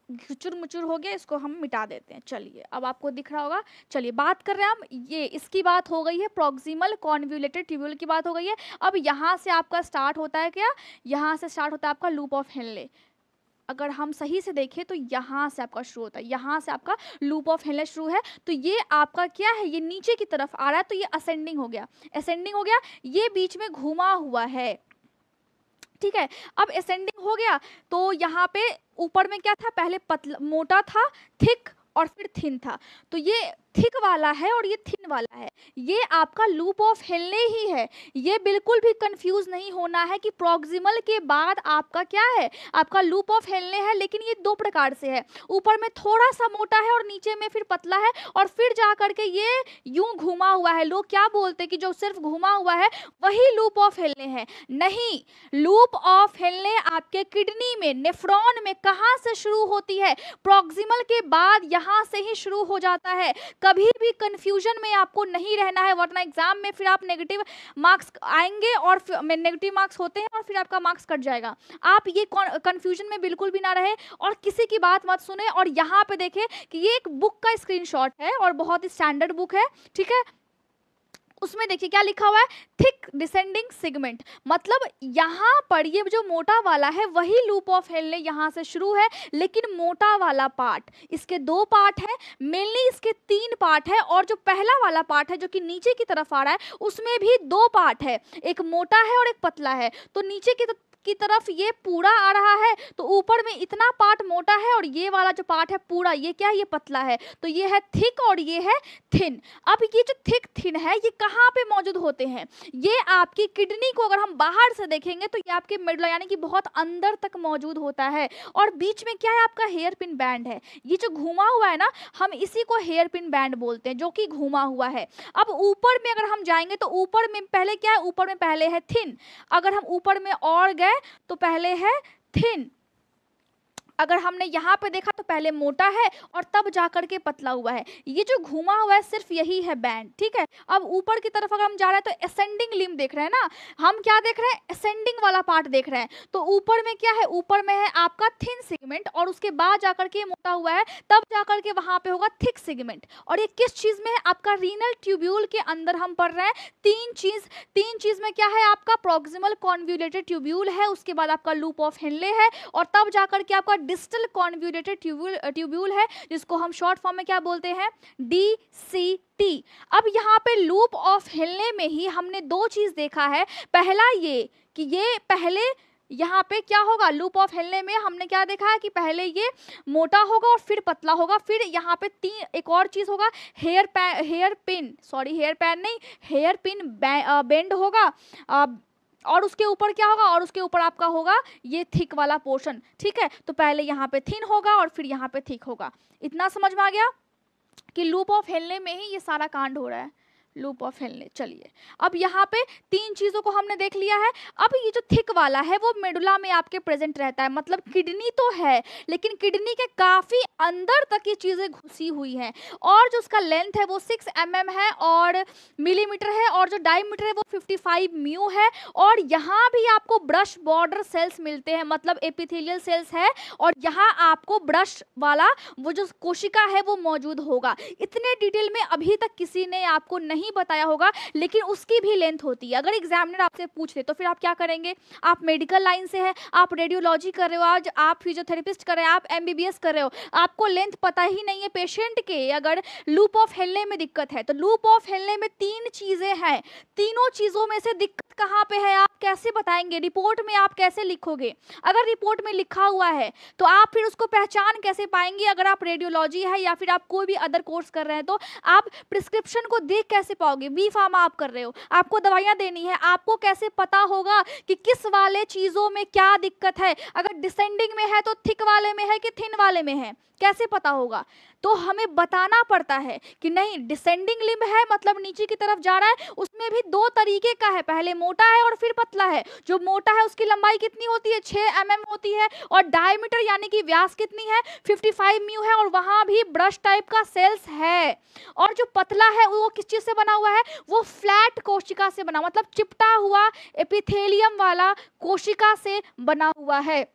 घुचुर मुचुर हो गया, इसको हम मिटा देते हैं। चलिए अब आपको दिख रहा होगा, चलिए बात कर रहे हैं हम, ये इसकी बात हो गई है, प्रॉक्सिमल कॉन्वोल्यूटेड ट्यूब्यूल की बात हो गई है। अब यहाँ से आपका स्टार्ट होता है क्या, यहाँ से स्टार्ट होता है आपका लूप ऑफ हेनले। अगर हम सही से देखें तो यहाँ से आपका शुरू होता है, यहाँ से आपका लूप ऑफ हेनले शुरू है, तो ये आपका क्या है, ये नीचे की तरफ आ रहा है तो ये असेंडिंग हो गया, असेंडिंग हो गया, ये बीच में घुमा हुआ है, ठीक है। अब असेंडिंग हो गया तो यहाँ पे ऊपर में क्या था, पहले पतला मोटा था, थिक और फिर थिन था, तो ये थिक वाला है और ये थिन वाला है, ये आपका लूप ऑफ हेनले ही है। ये बिल्कुल भी कंफ्यूज नहीं होना है कि प्रॉक्सिमल के बाद आपका क्या है, आपका लूप ऑफ हेनले है, लेकिन ये दो प्रकार से है, ऊपर में थोड़ा सा मोटा है और नीचे में फिर पतला है और फिर जा करके ये यूं घुमा हुआ है। लोग क्या बोलते हैं कि जो सिर्फ घुमा हुआ है वही लूप ऑफ हेनले है, नहीं, लूप ऑफ हेनले आपके किडनी में, नेफ्रॉन में कहाँ से शुरू होती है, प्रॉक्सिमल के बाद यहाँ से ही शुरू हो जाता है। कभी भी कंफ्यूजन में आपको नहीं रहना है, वरना एग्जाम में फिर आप नेगेटिव मार्क्स आएंगे और नेगेटिव मार्क्स होते हैं और फिर आपका मार्क्स कट जाएगा। आप ये कंफ्यूजन में बिल्कुल भी ना रहे और किसी की बात मत सुने। और यहाँ पे देखें कि ये एक बुक का स्क्रीनशॉट है और बहुत ही स्टैंडर्ड बुक है, ठीक है। उसमें देखिए क्या लिखा हुआ है, थिक डिसेंडिंग सेगमेंट, मतलब यहाँ पर ये जो मोटा वाला है वही लूप ऑफ हेनले यहाँ से शुरू है, लेकिन मोटा वाला पार्ट, इसके दो पार्ट है, मेनली इसके तीन पार्ट है, और जो पहला वाला पार्ट है जो कि नीचे की तरफ आ रहा है उसमें भी दो पार्ट है, एक मोटा है और एक पतला है। तो नीचे की तरफ ये पूरा आ रहा है तो ऊपर में इतना पार्ट मोटा है और ये वाला जो पार्ट है पूरा, ये क्या है, ये पतला है, तो ये है थिक और ये है थिन। अब ये जो थिक थिन है ये कहाँ पे मौजूद होते हैं, ये आपकी किडनी को अगर हम बाहर से देखेंगे तो ये आपके मेडुला यानी कि बहुत अंदर तक मौजूद होता है। और बीच में क्या है, आपका हेयर पिन बैंड है, ये जो घुमा हुआ है ना, हम इसी को हेयर पिन बैंड बोलते हैं, जो कि घुमा हुआ है। अब ऊपर में अगर हम जाएंगे तो ऊपर में पहले क्या है, ऊपर में पहले है थिन, अगर हम ऊपर में और गए तो पहले है थिन, अगर हमने यहाँ पे देखा तो पहले मोटा है और तब जाकर के पतला हुआ है। ये जो घुमा हुआ है सिर्फ यही है बैंड, ठीक है। अब ऊपर की तरफ अगर हम जा रहे हैं तो असेंडिंग लिम्ब देख रहे हैं ना, हम क्या देख रहे हैं, असेंडिंग वाला पार्ट देख रहे हैं। तो ऊपर में क्या है, ऊपर में है आपका थिन सेगमेंट और उसके बाद जाकर के मोटा हुआ है, तब जाकर के वहां पे होगा थिक सेगमेंट। और ये किस चीज में है, आपका रीनल ट्यूब्यूल के अंदर हम पढ़ रहे हैं। तीन चीज में क्या है, आपका प्रॉक्सिमल कॉन्वोल्यूटेड ट्यूब्यूल है, उसके बाद आपका लूप ऑफ हेनले है, और तब जाकर के आपका डिस्टल कॉन्वोल्यूटेड ट्यूब्यूल है, जिसको हम शॉर्ट फॉर्म में क्या बोलते हैं, DCT। अब यहाँ पे लूप ऑफ हेनले में ही हमने दो चीज देखा है, पहला ये कि ये पहले यहाँ पे क्या होगा, लूप ऑफ हेनले में हमने क्या देखा है कि पहले ये मोटा होगा और फिर पतला होगा, फिर यहाँ पे एक और चीज होगा, हेयर पिन बेंड होगा, और उसके ऊपर क्या होगा, और उसके ऊपर आपका होगा ये थिक वाला पोर्शन, ठीक है। तो पहले यहाँ पे थिन होगा और फिर यहाँ पे थिक होगा। इतना समझ में आ गया कि लूप ऑफ हेनले में ही ये सारा कांड हो रहा है, लूप ऑफ हेनले। चलिए, अब यहाँ पे तीन चीजों को हमने देख लिया है। अब ये जो थिक वाला है वो मेडुला में आपके प्रेजेंट रहता है, मतलब किडनी तो है लेकिन किडनी के काफी अंदर तक ये चीजें घुसी हुई हैं। और जो उसका लेंथ है वो 6 mm है और मिलीमीटर है, और जो डायमीटर है वो 55 म्यू है। और यहाँ भी आपको ब्रश बॉर्डर सेल्स मिलते हैं, मतलब एपिथेलियल सेल्स है, और यहाँ आपको ब्रश वाला वो जो कोशिका है वो मौजूद होगा। इतने डिटेल में अभी तक किसी ने आपको नहीं बताया होगा, लेकिन उसकी भी लेंथ होती है। अगर एग्जामिनर आपसे पूछे तो फिर आप क्या करेंगे, आप मेडिकल लाइन से हैं, आप रेडियोलॉजी कर रहे हो, आज आप फिजियोथेरेपिस्ट कर रहे हैं, आप एमबीबीएस कर रहे हो, आपको लेंथ पता ही नहीं है पेशेंट के, अगर लूप ऑफ हेनले में दिक्कत है तो लूप ऑफ हेनले में तीन चीजें हैं, तीनों चीजों में से दिक्कत कहाँ पे है आप कैसे बताएंगे, रिपोर्ट में आप कैसे लिखोगे। अगर रिपोर्ट में लिखा हुआ है तो आप फिर उसको पहचान कैसे पाएंगे। अगर आप रेडियोलॉजी है या फिर आप कोई भी अदर कोर्स कर रहे हैं तो आप प्रिस्क्रिप्शन को देख कैसे पाओगे। बी फार्मा आप कर रहे हो, आपको दवाइयां देनी है, आपको कैसे पता होगा कि किस वाले चीजों में क्या दिक्कत है। अगर डिसेंडिंग में है तो थिक वाले में है कि थिन वाले में है, कैसे पता होगा। तो हमें बताना पड़ता है कि नहीं डिसेंडिंग लिम्ब है, मतलब नीचे की तरफ जा रहा है, उसमें भी दो तरीके का है, पहले मोटा है और फिर पतला है। जो मोटा है उसकी लंबाई कितनी होती है, 6 mm होती है, और डायमीटर यानी कि व्यास कितनी है, 55 म्यू है, और वहां भी ब्रश टाइप का सेल्स है। और जो पतला है वो किस चीज से बना हुआ है, वो फ्लैट कोशिका से बना, मतलब चिपटा हुआ एपिथेलियम वाला कोशिका से बना हुआ है,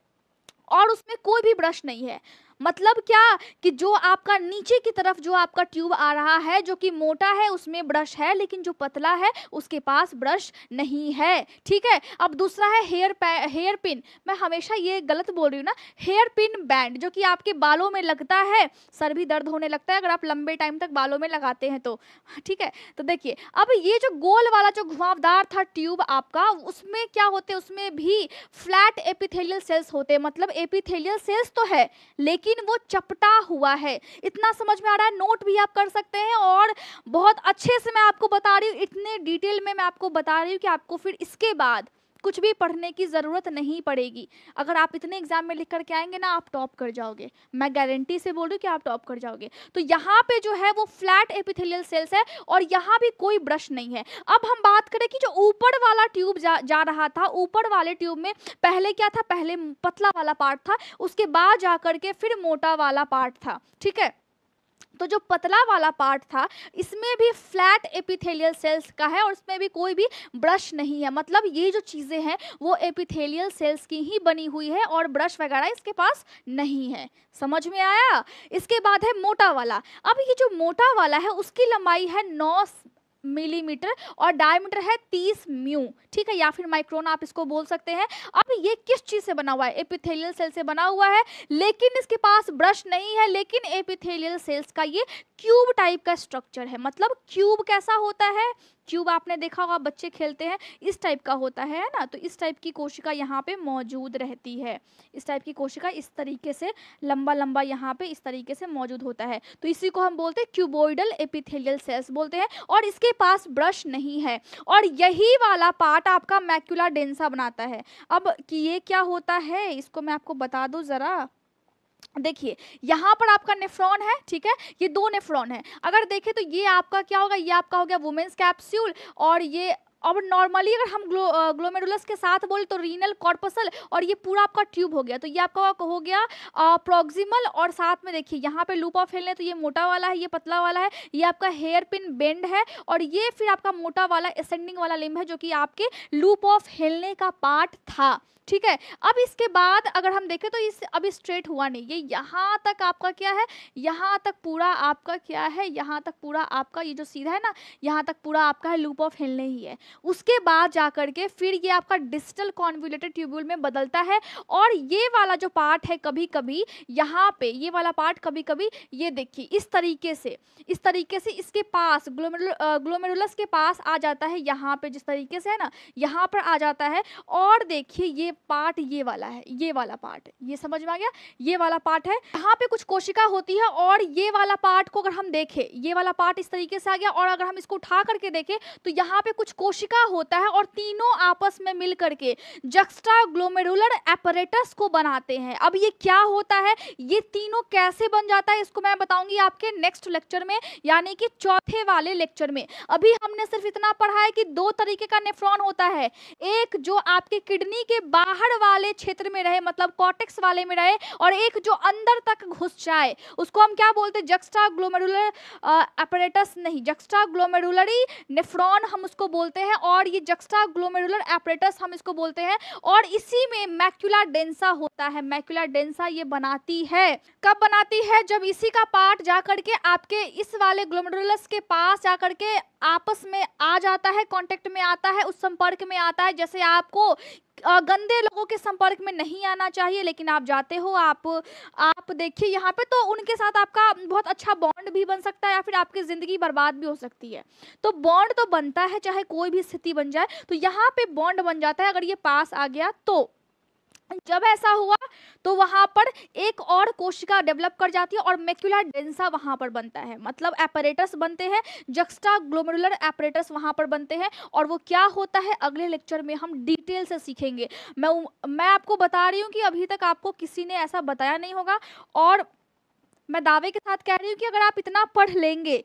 और उसमें कोई भी ब्रश नहीं है। मतलब क्या कि जो आपका नीचे की तरफ जो आपका ट्यूब आ रहा है जो कि मोटा है उसमें ब्रश है, लेकिन जो पतला है उसके पास ब्रश नहीं है, ठीक है। अब दूसरा है हेयर पिन, मैं हमेशा ये गलत बोल रही हूँ ना, हेयर पिन बैंड जो कि आपके बालों में लगता है, सर भी दर्द होने लगता है अगर आप लंबे टाइम तक बालों में लगाते हैं तो, ठीक है। तो देखिए अब ये जो गोल वाला जो घुमावदार था ट्यूब आपका, उसमें क्या होते हैं, उसमें भी फ्लैट एपिथेलियल सेल्स होते हैं, मतलब एपिथेलियल सेल्स तो है लेकिन वो चपटा हुआ है। इतना समझ में आ रहा है, नोट भी आप कर सकते हैं, और बहुत अच्छे से मैं आपको बता रही हूँ, इतने डिटेल में मैं आपको बता रही हूँ कि आपको फिर इसके बाद कुछ भी पढ़ने की जरूरत नहीं पड़ेगी। अगर आप इतने एग्जाम में लिख करके आएंगे ना, आप टॉप कर जाओगे, मैं गारंटी से बोल रही हूँ कि आप टॉप कर जाओगे। तो यहाँ पे जो है वो फ्लैट एपिथेलियल सेल्स है, और यहाँ भी कोई ब्रश नहीं है। अब हम बात करें कि जो ऊपर वाला ट्यूब जा रहा था, ऊपर वाले ट्यूब में पहले क्या था, पहले पतला वाला पार्ट था, उसके बाद जा करके फिर मोटा वाला पार्ट था, ठीक है। तो जो पतला वाला पार्ट था इसमें भी फ्लैट एपिथेलियल सेल्स का है, और इसमें भी कोई भी ब्रश नहीं है, मतलब ये जो चीज़ें हैं वो एपिथेलियल सेल्स की ही बनी हुई है, और ब्रश वगैरह इसके पास नहीं है। समझ में आया। इसके बाद है मोटा वाला। अब ये जो मोटा वाला है उसकी लंबाई है 9 मिलीमीटर और डायमीटर है 30 म्यू, ठीक है, या फिर माइक्रोन आप इसको बोल सकते हैं। अब ये किस चीज से बना हुआ है, एपिथेलियल सेल से बना हुआ है, लेकिन इसके पास ब्रश नहीं है, लेकिन एपिथेलियल सेल्स का ये क्यूब टाइप का स्ट्रक्चर है। मतलब क्यूब कैसा होता है, क्यूब आपने देखा होगा बच्चे खेलते हैं, इस टाइप का होता है ना। तो इस टाइप की कोशिका यहाँ पे मौजूद रहती है, इस टाइप की कोशिका इस तरीके से लंबा लंबा यहाँ पे इस तरीके से मौजूद होता है। तो इसी को हम बोलते हैं क्यूबोइडल एपिथेलियल सेल्स बोलते हैं, और इसके पास ब्रश नहीं है, और यही वाला पार्ट आपका मैक्युला डेंसा बनाता है। अब कि ये क्या होता है इसको मैं आपको बता दूं जरा। देखिए यहाँ पर आपका नेफ्रॉन है, ठीक है, ये दो नेफ्रॉन है। अगर देखें तो ये आपका क्या होगा, ये आपका हो गया वुमेन्स कैप्सूल, और ये अब नॉर्मली अगर हम ग्लोमेरुलस के साथ बोले तो रीनल कॉर्पसल, और ये पूरा आपका ट्यूब हो गया। तो ये आपका हो गया प्रोक्सिमल, और साथ में देखिए यहाँ पे लूप ऑफ हेनले, तो ये मोटा वाला है, ये पतला वाला है, ये आपका हेयर पिन बेंड है, और ये फिर आपका मोटा वाला एसेंडिंग वाला लिम्ब है जो कि आपके लूप ऑफ हेनले का पार्ट था, ठीक है। अब इसके बाद अगर हम देखें तो इस अभी स्ट्रेट हुआ नहीं, ये यहाँ तक आपका क्या है, यहाँ तक पूरा आपका क्या है, यहाँ तक पूरा आपका ये जो सीधा है ना, यहाँ तक पूरा आपका है लूप ऑफ हेनले ही है। उसके बाद जाकर के फिर ये आपका डिस्टल कॉन्वोल्यूटेड ट्यूब्यूल में बदलता है, और ये वाला जो पार्ट है कभी कभी यहाँ पे ये वाला पार्ट कभी कभी ये देखिए इस तरीके से इसके पास ग्लोमेरुलस के पास आ जाता है, यहाँ पे जिस तरीके से है ना यहाँ पर आ जाता है। और देखिए ये पार्ट ये वाला है, ये वाला पार्ट, ये समझ में आ गया, ये वाला पार्ट है, यहाँ पे कुछ कोशिका होती है, और ये वाला पार्ट को अगर हम देखें, ये वाला पार्ट इस तरीके से आ गया, और अगर हम इसको उठा करके देखें तो यहाँ पे कुछ कोशिका होता है और तीनों आपस में मिल करके जक्स्टाग्लोमेरुलर एपरेटस को बनाते हैं। अब ये क्या होता है, ये तीनों कैसे बन जाता है, इसको मैं बताऊंगी आपके नेक्स्ट लेक्चर में, यानी कि चौथे वाले लेक्चर में। अभी हमने सिर्फ इतना पढ़ा है कि दो तरीके का नेफ्रॉन होता है, एक जो आपके किडनी के बाहर वाले क्षेत्र में रहे, मतलब कॉर्टेक्स वाले में रहे, और एक जो अंदर तक घुस जाए, उसको हम क्या बोलते हैं, जक्स्टाग्लोमेरुलर एपरेटस नहीं, जक्स्टाग्लोमेरुलरी नेफ्रॉन हम उसको बोलते हैं, और ये जक्स्टाग्लोमेरुलर एपरेटस हम इसको बोलते हैं। और इसी में मैक्युला डेंसा होता है। मैक्युला डेंसा ये बनाती है, कब बनाती है, जब इसी का पार्ट जाकर के आपके इस वाले ग्लोमेरुलस के पास जाकर के आपस में आ जाता है, कांटेक्ट में आता है, उस संपर्क में आता है। जैसे आपको गंदे लोगों के संपर्क में नहीं आना चाहिए, लेकिन आप जाते हो, आप देखिए यहाँ पे, तो उनके साथ आपका बहुत अच्छा बॉन्ड भी बन सकता है, या फिर आपकी ज़िंदगी बर्बाद भी हो सकती है। तो बॉन्ड तो बनता है, चाहे कोई भी स्थिति बन जाए, तो यहाँ पे बॉन्ड बन जाता है अगर ये पास आ गया तो। जब ऐसा हुआ तो वहां पर एक और कोशिका डेवलप कर जाती है और मैक्युला डेंसा वहां पर बनता है, मतलब एपरेटस बनते हैं, जक्स्टाग्लोमेरुलर एपरेटस वहां पर बनते हैं। और वो क्या होता है अगले लेक्चर में हम डिटेल से सीखेंगे। मैं आपको बता रही हूँ कि अभी तक आपको किसी ने ऐसा बताया नहीं होगा, और मैं दावे के साथ कह रही हूँ कि अगर आप इतना पढ़ लेंगे,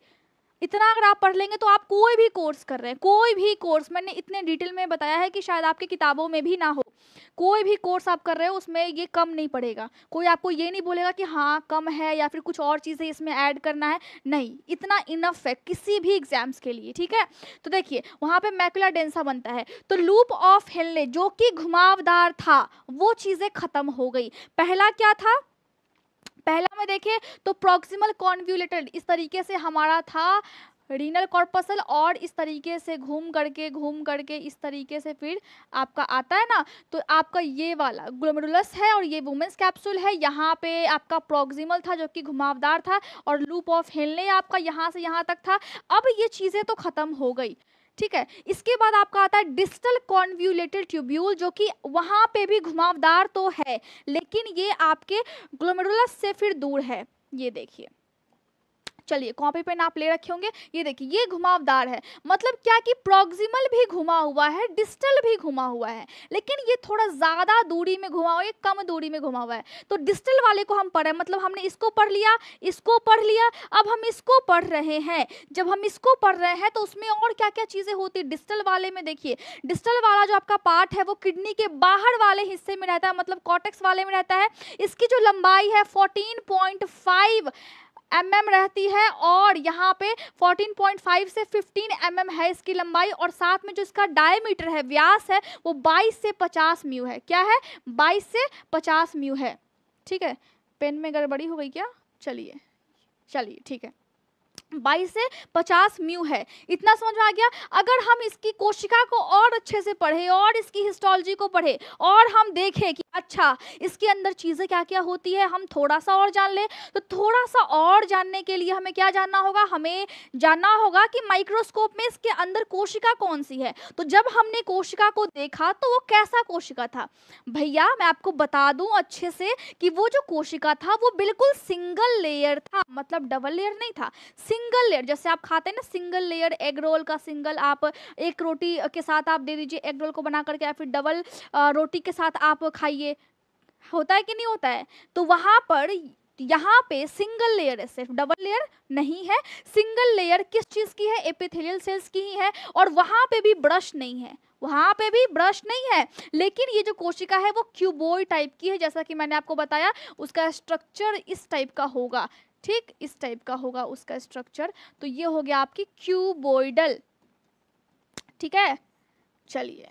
इतना अगर आप पढ़ लेंगे, तो आप कोई भी कोर्स कर रहे हैं, कोई भी कोर्स, मैंने इतने डिटेल में बताया है कि शायद आपकी किताबों में भी ना हो, कोई भी कोर्स आप कर रहे हो उसमें ये कम नहीं पड़ेगा। कोई आपको ये नहीं बोलेगा कि हाँ कम है या फिर कुछ और चीज़ें इसमें ऐड करना है, नहीं, इतना इनफ है किसी भी एग्जाम्स के लिए, ठीक है। तो देखिए वहाँ पे मैक्युला डेंसा बनता है, तो लूप ऑफ हेनले जो कि घुमावदार था, वो चीज़ें खत्म हो गई। पहला क्या था, पहला में देखें तो प्रॉक्सिमल कॉन्व्यूलेटेड, इस तरीके से हमारा था रीनल कॉर्पसल, और इस तरीके से घूम करके इस तरीके से फिर आपका आता है ना, तो आपका ये वाला ग्लोमेरुलस है और ये वुमेन्स कैप्सूल है। यहाँ पे आपका प्रॉक्सिमल था जो कि घुमावदार था, और लूप ऑफ हेनले आपका यहाँ से यहाँ तक था। अब ये चीज़ें तो खत्म हो गई, ठीक है। इसके बाद आपका आता है डिस्टल कॉन्व्यूलेटेड ट्यूब्यूल, जो कि वहाँ पे भी घुमावदार तो है, लेकिन ये आपके ग्लोमेरुलस से फिर दूर है। ये देखिए, चलिए कॉपी पेन आप ले रखे होंगे, ये देखिए ये घुमावदार है, मतलब क्या कि प्रॉक्सिमल भी घुमा हुआ है, डिस्टल भी घुमा हुआ है, लेकिन ये थोड़ा ज़्यादा दूरी में घुमा हुआ है, कम दूरी में घुमा हुआ है। तो डिस्टल वाले को हम पढ़े, मतलब हमने इसको पढ़ लिया, इसको पढ़ लिया, अब हम इसको पढ़ रहे हैं। जब हम इसको पढ़ रहे हैं तो उसमें और क्या क्या चीज़ें होती है डिस्टल वाले में, देखिए डिस्टल वाला जो आपका पार्ट है वो किडनी के बाहर वाले हिस्से में रहता है, मतलब कॉर्टेक्स वाले में रहता है। इसकी जो लंबाई है 14.5 mm रहती है, और यहाँ पे 14.5 से 15 mm है इसकी लंबाई, और साथ में जो इसका डायमीटर है, व्यास है, वो 22 से 50 म्यू है। क्या है, 22 से 50 म्यू है, ठीक है। पेन में गड़बड़ी हो गई क्या, चलिए ठीक है, 22 से 50 म्यू है, इतना समझ में आ गया। अगर हम इसकी कोशिका को और अच्छे से पढ़े और इसकी हिस्टोलॉजी को पढ़े और हम देखें कि अच्छा इसके अंदर चीज़ें क्या क्या होती है, हम थोड़ा सा और जान ले, तो थोड़ा सा और जानने के लिए हमें क्या जानना होगा, हमें जानना होगा कि माइक्रोस्कोप में इसके अंदर कोशिका कौन सी है। तो जब हमने कोशिका को देखा तो वो कैसा कोशिका था, भैया मैं आपको बता दूं अच्छे से कि वो जो कोशिका था वो बिल्कुल सिंगल लेयर था, मतलब डबल लेयर नहीं था, सिंगल लेयर। जैसे आप खाते हैं ना सिंगल लेयर एग रोल का, सिंगल आप एक रोटी के साथ आप दे दीजिए एग रोल को बना करके, या फिर डबल रोटी के साथ आप खाइए, होता है कि नहीं होता है। तो वहां पर यहाँ पे सिंगल लेयर है, सिर्फ डबल लेयर नहीं है। सिंगल लेयर किस चीज़ की है, एपिथेलियल सेल्स की ही है, और वहाँ पे भी ब्रश नहीं है, वहाँ पे भी ब्रश नहीं है। लेकिन ये जो कोशिका है वो क्यूबॉइड टाइप की है, जैसा कि मैंने आपको बताया उसका स्ट्रक्चर इस टाइप का होगा, ठीक, इस टाइप का होगा उसका स्ट्रक्चर। तो ये हो गया आपकी क्यूबॉइडल, ठीक है। चलिए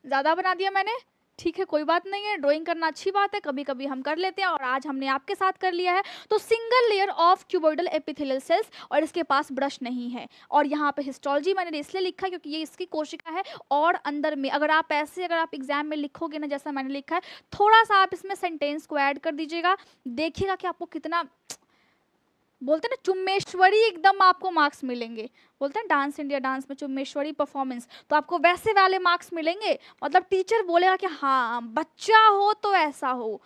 ज़्यादा बना दिया मैंने, ठीक है कोई बात नहीं है, ड्राइंग करना अच्छी बात है, कभी कभी हम कर लेते हैं, और आज हमने आपके साथ कर लिया है। तो single layer of cuboidal epithelial cells, और इसके पास ब्रश नहीं है। और यहाँ पे हिस्टोलॉजी मैंने इसलिए लिखा है क्योंकि ये इसकी कोशिका है, और अंदर में अगर आप एग्जाम में लिखोगे ना जैसा मैंने लिखा है, थोड़ा सा आप इसमें सेंटेंस को ऐड कर दीजिएगा, देखिएगा कि आपको कितना बोलते ना चुम्मेश्वरी एकदम आपको मार्क्स मिलेंगे। बोलते हैं डांस इंडिया डांस में चुम्मेश्वरी परफॉर्मेंस, तो आपको वैसे वाले मार्क्स मिलेंगे। मतलब टीचर बोलेगा कि हाँ बच्चा हो तो ऐसा हो।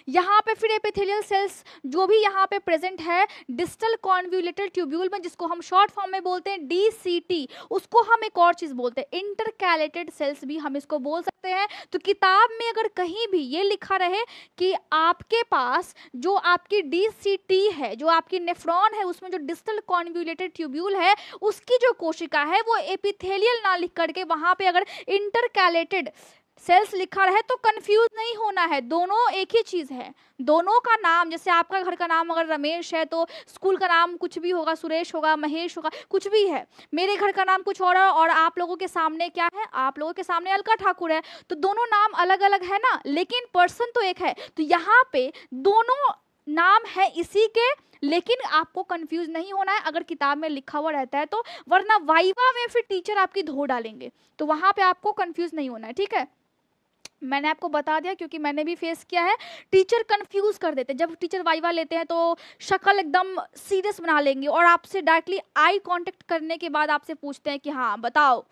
यहाँ पे फिर एपिथेलियल सेल्स जो भी यहाँ पे प्रेजेंट है डिस्टल कॉन्वोल्यूटेड ट्यूब्यूल में, जिसको हम शॉर्ट फॉर्म में बोलते हैं DCT, उसको हम एक और चीज बोलते हैं इंटरकैलेटेड सेल्स भी हम इसको बोल सकते हैं। तो किताब में अगर कहीं भी ये लिखा रहे कि आपके पास जो आपकी DCT है, जो आपकी नेफ्रॉन है, उसमें जो डिस्टल कॉन्वोल्यूटेड ट्यूब्यूल है उसकी जो कोशिका है वो एपिथेलियल ना लिख करके वहां पे अगर इंटरकैलेटेड सेल्स लिखा रहे तो कंफ्यूज नहीं होना है, दोनों एक ही चीज है। दोनों का नाम, जैसे आपका घर का नाम अगर रमेश है तो स्कूल का नाम कुछ भी होगा, सुरेश होगा, महेश होगा, कुछ भी है। मेरे घर का नाम कुछ और आप लोगों के सामने क्या है, आप लोगों के सामने अलका ठाकुर है, तो दोनों नाम अलग अलग है ना, लेकिन पर्सन तो एक है। तो यहाँ पे दोनों नाम है इसी के, लेकिन आपको कंफ्यूज नहीं होना है अगर किताब में लिखा हुआ रहता है तो, वरना वाइवा में फिर टीचर आपकी धो डालेंगे, तो वहां पे आपको कंफ्यूज नहीं होना है, ठीक है। मैंने आपको बता दिया क्योंकि मैंने भी फेस किया है, टीचर कंफ्यूज कर देते हैं। जब टीचर वाइवा लेते हैं तो शक्ल एकदम सीरियस बना लेंगे और आपसे डायरेक्टली आई कांटेक्ट करने के बाद आपसे पूछते हैं कि हाँ बताओ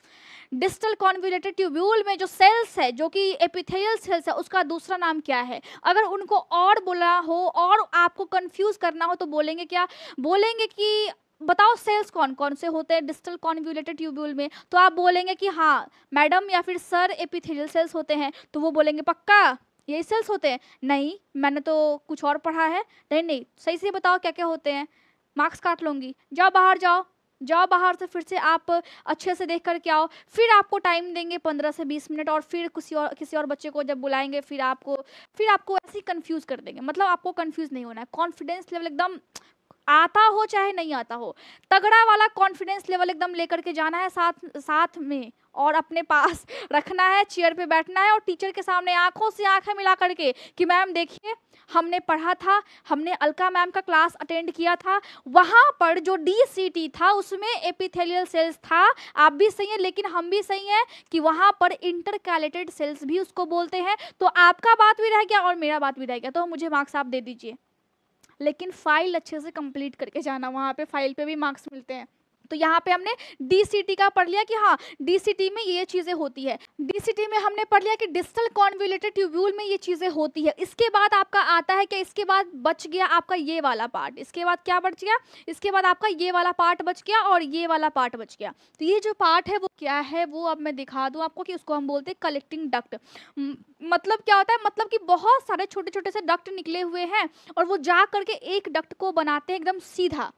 डिस्टल कॉन्वोल्यूटेड ट्यूब्यूल में जो सेल्स है, जो कि एपिथेलियल सेल्स है, उसका दूसरा नाम क्या है। अगर उनको और बोला हो और आपको कंफ्यूज करना हो तो बोलेंगे क्या, बोलेंगे कि बताओ सेल्स कौन कौन से होते हैं डिस्टल कॉन्वोल्यूटेड ट्यूब्यूल में, तो आप बोलेंगे कि हाँ मैडम या फिर सर एपिथेलियल सेल्स होते हैं, तो वो बोलेंगे पक्का यही सेल्स होते हैं, नहीं मैंने तो कुछ और पढ़ा है, नहीं नहीं सही से बताओ क्या क्या होते हैं, मार्क्स काट लूँगी, जाओ बाहर जाओ, जाओ बाहर से फिर से आप अच्छे से देख करके आओ। फिर आपको टाइम देंगे 15 से 20 मिनट और फिर किसी और बच्चे को जब बुलाएंगे फिर आपको ऐसे ही कंफ्यूज कर देंगे। मतलब आपको कंफ्यूज नहीं होना है, कॉन्फिडेंस लेवल एकदम आता हो चाहे नहीं आता हो, तगड़ा वाला कॉन्फिडेंस लेवल एकदम लेकर के जाना है साथ साथ में, और अपने पास रखना है, चेयर पे बैठना है और टीचर के सामने आंखों से आंखें मिला करके कि मैम देखिए हमने पढ़ा था, हमने अलका मैम का क्लास अटेंड किया था, वहां पर जो DCT था उसमें एपिथेलियल सेल्स था, आप भी सही है लेकिन हम भी सही है कि वहां पर इंटरकैलेटेड सेल्स भी उसको बोलते हैं। तो आपका बात भी रह गया और मेरा बात भी रह गया, तो मुझे मार्क्स आप दे दीजिए, लेकिन फाइल अच्छे से कंप्लीट करके जाना, वहाँ पे फाइल पे भी मार्क्स मिलते हैं। तो यहाँ पे हमने DCT का पढ़ लिया कि हाँ DCT में ये चीज़ें होती है, DCT में हमने पढ़ लिया कि डिस्टल कॉन्वोल्यूटेड ट्यूब्यूल में ये चीज़ें होती है। इसके बाद आपका आता है कि इसके बाद बच गया आपका ये वाला पार्ट, इसके बाद क्या बच गया, इसके बाद आपका ये वाला पार्ट बच गया और ये वाला पार्ट बच गया। तो ये जो पार्ट है वो क्या है, वो अब मैं दिखा दूँ आपको कि उसको हम बोलते हैं कलेक्टिंग डक्ट। मतलब क्या होता है, मतलब कि बहुत सारे छोटे छोटे से डक्ट निकले हुए हैं और वो जा करके एक डक्ट को बनाते हैं एकदम सीधा।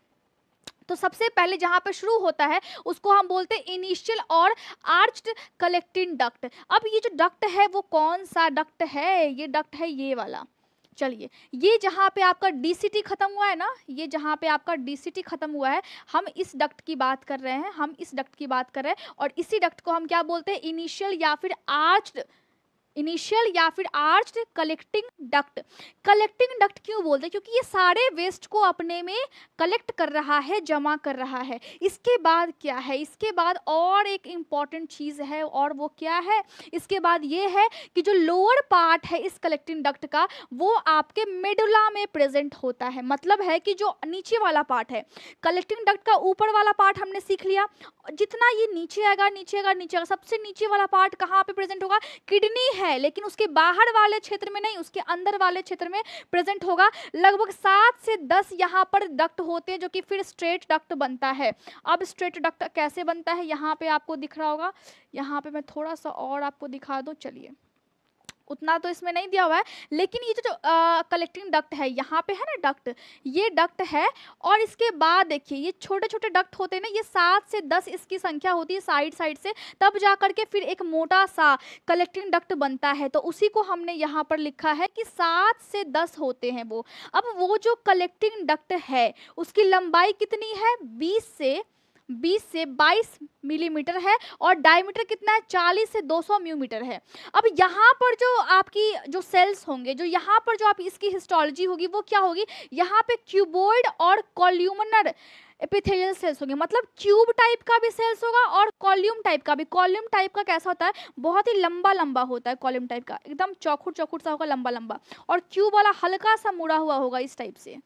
तो सबसे पहले जहाँ पे शुरू होता है उसको हम बोलते हैं इनिशियल और आर्च्ड कलेक्टिंग डक्ट। अब ये जो डक्ट है वो कौन सा डक्ट है, ये डक्ट है ये वाला। चलिए ये जहाँ पे आपका DCT खत्म हुआ है ना, ये जहाँ पे आपका DCT खत्म हुआ है, हम इस डक्ट की बात कर रहे हैं, हम इस डक्ट की बात कर रहे हैं और इसी डक्ट को हम क्या बोलते हैं, इनिशियल या फिर arched collecting duct. Collecting duct क्यों बोलते हैं, क्योंकि ये सारे वेस्ट को अपने में कलेक्ट कर रहा है, जमा कर रहा है। इसके बाद क्या है, इसके बाद और एक इम्पॉर्टेंट चीज़ है और वो क्या है, इसके बाद ये है कि जो लोअर पार्ट है इस कलेक्टिंग डक्ट का वो आपके मेडुला में प्रेजेंट होता है। मतलब है कि जो नीचे वाला पार्ट है कलेक्टिंग डक्ट का, ऊपर वाला पार्ट हमने सीख लिया, जितना ये नीचे आएगा नीचे आएगा नीचे आएगा, सबसे नीचे वाला पार्ट कहाँ पे प्रेजेंट होगा, किडनी है, लेकिन उसके बाहर वाले क्षेत्र में नहीं, उसके अंदर वाले क्षेत्र में प्रेजेंट होगा। लगभग 7 से 10 यहाँ पर डक्ट होते हैं जो कि फिर स्ट्रेट डक्ट बनता है। अब स्ट्रेट डक्ट कैसे बनता है यहाँ पे आपको दिख रहा होगा, यहाँ पे मैं थोड़ा सा और आपको दिखा दूँ, चलिए उतना तो इसमें नहीं दिया हुआ है, लेकिन ये जो कलेक्टिंग डक्ट है यहाँ पे है ना डक्ट, ये डक्ट है और इसके बाद देखिए ये छोटे छोटे डक्ट होते हैं ना, ये 7 से 10 इसकी संख्या होती है साइड साइड से, तब जा करके फिर एक मोटा सा कलेक्टिंग डक्ट बनता है। तो उसी को हमने यहाँ पर लिखा है कि 7 से 10 होते हैं वो। अब वो जो कलेक्टिंग डक्ट है उसकी लंबाई कितनी है, 20 से 22 मिलीमीटर है और डायमीटर कितना है, 40 से 200 म्यूमीटर है। अब यहाँ पर जो आपकी जो सेल्स होंगे, जो यहाँ पर जो आप इसकी हिस्टोलॉजी होगी वो क्या होगी, यहाँ पे क्यूबॉइड और कॉल्यूमिनर एपिथेलियल सेल्स होंगे। मतलब क्यूब टाइप का भी सेल्स होगा और कॉल्यूम टाइप का भी। कॉल्यूम टाइप का कैसा होता है, बहुत ही लंबा लंबा होता है, कॉल्यूम टाइप का एकदम चौखुट चौखुट सा होगा, लंबा लंबा, और क्यूब वाला हल्का सा मुड़ा हुआ होगा इस टाइप से।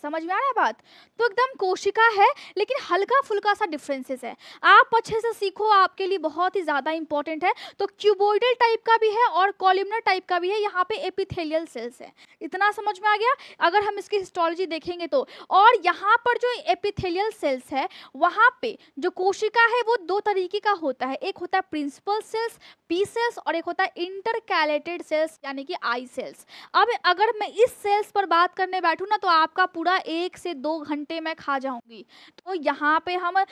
समझ में आ रहा है बात? तो एकदम कोशिका है, लेकिन हल्का-फुल्का सा डिफरेंसेस है। आप अच्छे से सीखो, आपके लिए बहुत ही ज़्यादा इंपॉर्टेंट है। तो क्यूबॉइडल टाइप का भी है और कॉलमनर टाइप का भी है, यहाँ पे एपिथेलियल सेल्स है। इतना समझ में आ गया? अगर हम इसकी हिस्टोलॉजी देखेंगे तो। और यहाँ पर जो एपिथेलियल सेल्स है, वहाँ पे जो कोशिका है वो 2 तरीके का होता है। एक होता है प्रिंसिपल सेल्स, पी सेल्स, और एक होता है इंटरकैलेटेड सेल्स यानी कि आई सेल्स। अब अगर मैं इस सेल्स पर बात करने बैठूँ ना, तो आपका पूरा 1 से 2 घंटे मैं खा जाऊंगी। तो यहाँ पे हम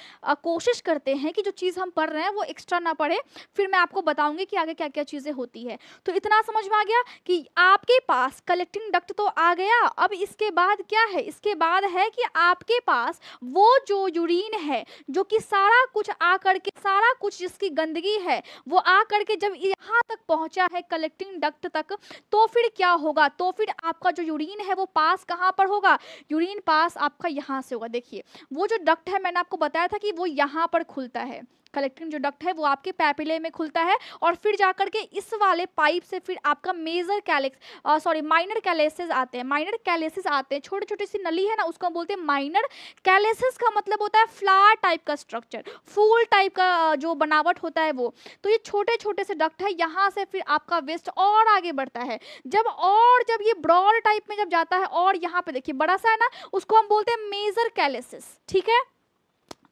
कोशिश करते हैं कि जो चीज़ हम पढ़ रहे हैं वो एक्स्ट्रा ना पढ़े, फिर मैं आपको बताऊंगी कि आगे क्या क्या चीज़ें होती है। तो इतना समझ में आ गया कि आपके पास कलेक्टिंग डक्ट तो आ गया। अब इसके बाद क्या है? इसके बाद है कि आपके पास वो जो यूरिन है, जो कि सारा कुछ आकर के, सारा कुछ जिसकी गंदगी है वो आकर के जब यहाँ तक पहुँचा है कलेक्टिंग डक्ट तक, तो फिर क्या होगा? तो फिर आपका जो यूरिन है वो पास कहाँ पर होगा? यूरिन पास आपका यहाँ से होगा। देखिए, वो जो डक्ट है मैंने आपको बताया था कि वो यहाँ पर खुलता है। कलेक्टिंग जो डक्ट है वो आपके पैपिले में खुलता है, और फिर जाकर के इस वाले पाइप से फिर आपका मेजर कैलेक्स माइनर कैलेसिस आते हैं। माइनर कैलेसिस आते हैं, छोटी छोटी सी नली है ना, उसको हम बोलते हैं माइनर कैलेसिस। का मतलब होता है फ्लावर टाइप का स्ट्रक्चर, फूल टाइप का जो बनावट होता है वो। तो ये छोटे छोटे से डक्ट है, यहाँ से फिर आपका वेस्ट और आगे बढ़ता है। जब ये ब्रॉड टाइप में जब जाता है, और यहाँ पे देखिए बड़ा सा है ना, उसको हम बोलते हैं मेजर कैलेसिस। ठीक है,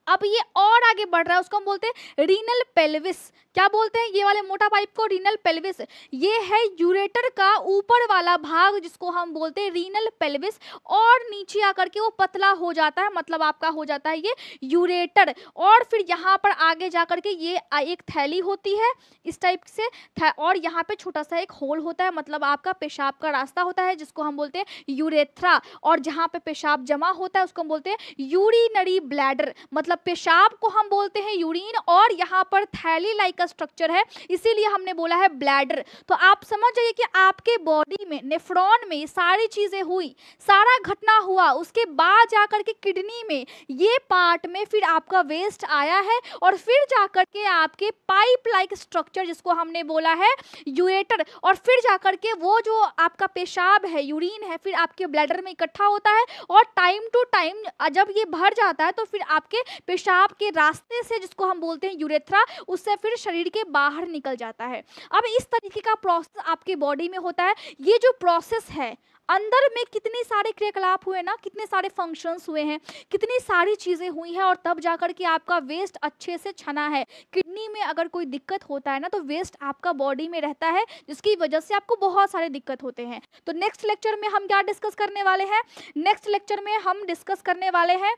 अब ये और आगे बढ़ रहा है, उसको हम बोलते हैं रीनल पेल्विस। क्या बोलते हैं ये वाले मोटा पाइप को? Renal pelvis. ये है यूरेटर का ऊपर वाला भाग, जिसको हम बोलते हैं रीनल पेल्विस, और नीचे आकर के वो पतला हो जाता है, मतलब आपका हो जाता है ये यूरेटर। और फिर यहाँ पर आगे जाकर के ये एक थैली होती है इस टाइप से, और यहाँ पे छोटा सा एक होल होता है, मतलब आपका पेशाब का रास्ता होता है, जिसको हम बोलते हैं यूरेथ्रा। और जहाँ पे पेशाब जमा होता है उसको हम बोलते हैं यूरिनरी ब्लैडर, मतलब पेशाब को हम बोलते हैं यूरिन, और यहाँ पर थैली लाइक का स्ट्रक्चर है, इसीलिए हमने बोला है ब्लैडर। तो आप समझ जाइए कि आपके बॉडी में, नेफ्रॉन में सारी चीजें हुई, सारा घटना हुआ, उसके बाद जाकर के किडनी में ये पार्ट में फिर आपका वेस्ट आया है, और फिर जाकर के आपके पाइप लाइक स्ट्रक्चर, जिसको हमने बोला है यूरेटर, और फिर जाकर के वो जो आपका पेशाब है, यूरिन है, फिर आपके ब्लैडर में इकट्ठा होता है, और टाइम टू टाइम जब ये भर जाता है तो फिर आपके पेशाब के रास्ते से, जिसको हम बोलते हैं यूरेथ्रा, उससे फिर शरीर के बाहर निकल जाता है। अब इस तरीके का प्रोसेस आपके बॉडी में होता है। ये जो प्रोसेस है, अंदर में कितने सारे क्रियाकलाप हुए ना, कितने सारे फंक्शंस हुए हैं, कितनी सारी चीजें हुई हैं, और तब जाकर के आपका वेस्ट अच्छे से छना है। किडनी में अगर कोई दिक्कत होता है ना, तो वेस्ट आपका बॉडी में रहता है, जिसकी वजह से आपको बहुत सारे दिक्कत होते हैं। तो नेक्स्ट लेक्चर में हम क्या डिस्कस करने वाले हैं? नेक्स्ट लेक्चर में हम डिस्कस करने वाले हैं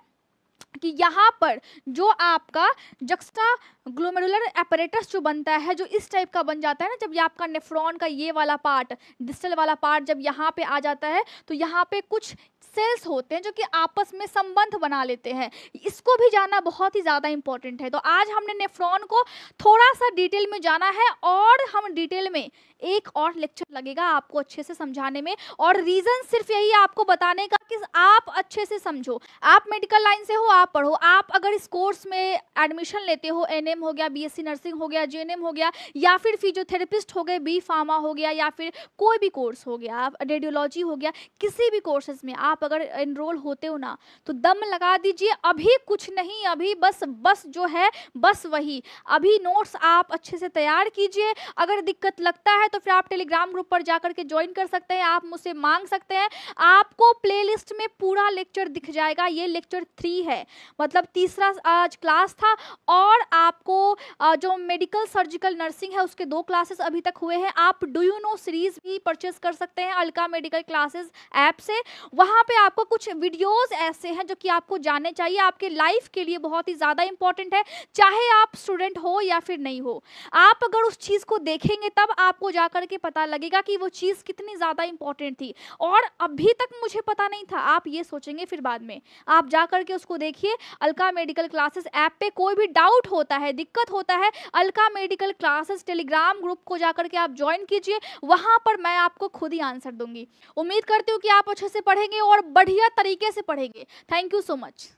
कि यहाँ पर जो आपका जक्स्टा ग्लोमेरुलर एपरेटस जो बनता है, जो इस टाइप का बन जाता है ना, जब ये आपका नेफ्रॉन का ये वाला पार्ट, डिस्टल वाला पार्ट जब यहाँ पे आ जाता है, तो यहाँ पे कुछ सेल्स होते हैं जो कि आपस में संबंध बना लेते हैं। इसको भी जानना बहुत ही ज़्यादा इंपॉर्टेंट है। तो आज हमने नेफ्रॉन को थोड़ा सा डिटेल में जाना है, और हम डिटेल में एक और लेक्चर लगेगा आपको अच्छे से समझाने में, और रीज़न सिर्फ यही है आपको बताने का कि आप अच्छे से समझो। आप मेडिकल लाइन से हो, आप पढ़ो। आप अगर इस कोर्स में एडमिशन लेते हो, एनएम हो गया, बीएससी नर्सिंग हो गया, जेएनएम हो गया, या फिर फिजियोथेरेपिस्ट हो गए, बी फार्मा हो गया, या फिर कोई भी कोर्स हो गया, रेडियोलॉजी हो गया, किसी भी कोर्सेज में आप अगर एनरोल होते हो ना, तो दम लगा दीजिए। अभी कुछ नहीं, अभी बस जो है बस वही। अभी नोट्स आप अच्छे से तैयार कीजिए। अगर दिक्कत लगता है तो फिर आप टेलीग्राम ग्रुप पर जाकर के ज्वाइन कर सकते हैं, आप मुझसे मांग सकते हैं। आपको प्लेलिस्ट में पूरा लेक्चर दिख जाएगा। ये लेक्चर 3 है, मतलब तीसरा आज क्लास था, और आपको जो मेडिकल सर्जिकल नर्सिंग है उसके 2 क्लासेस अभी तक हुए हैं। आप डू यू नो सीरीज भी परचेस कर सकते हैं अलका मेडिकल क्लासेस ऐप से। वहाँ पे आपको कुछ वीडियोस ऐसे हैं जो कि आपको जानने चाहिए, आपके लाइफ के लिए बहुत ही ज़्यादा इंपॉर्टेंट है, चाहे आप स्टूडेंट हो या फिर नहीं हो। आप अगर उस चीज़ को देखेंगे तब आपको जाकर के पता लगेगा कि वो चीज़ कितनी ज़्यादा इंपॉर्टेंट थी, और अभी तक मुझे पता नहीं था, आप ये सोचेंगे फिर बाद में। आप जाकर के उसको देखिए अलका मेडिकल क्लासेस ऐप पे। कोई भी डाउट होता है, दिक्कत होता है, Alka medical classes Telegram group को जाकर के आप ज्वाइन कीजिए, वहाँ पर मैं आपको खुद ही आंसर दूंगी। उम्मीद करती हूँ कि आप अच्छे से पढ़ेंगे और बढ़िया तरीके से पढ़ेंगे। Thank you so much.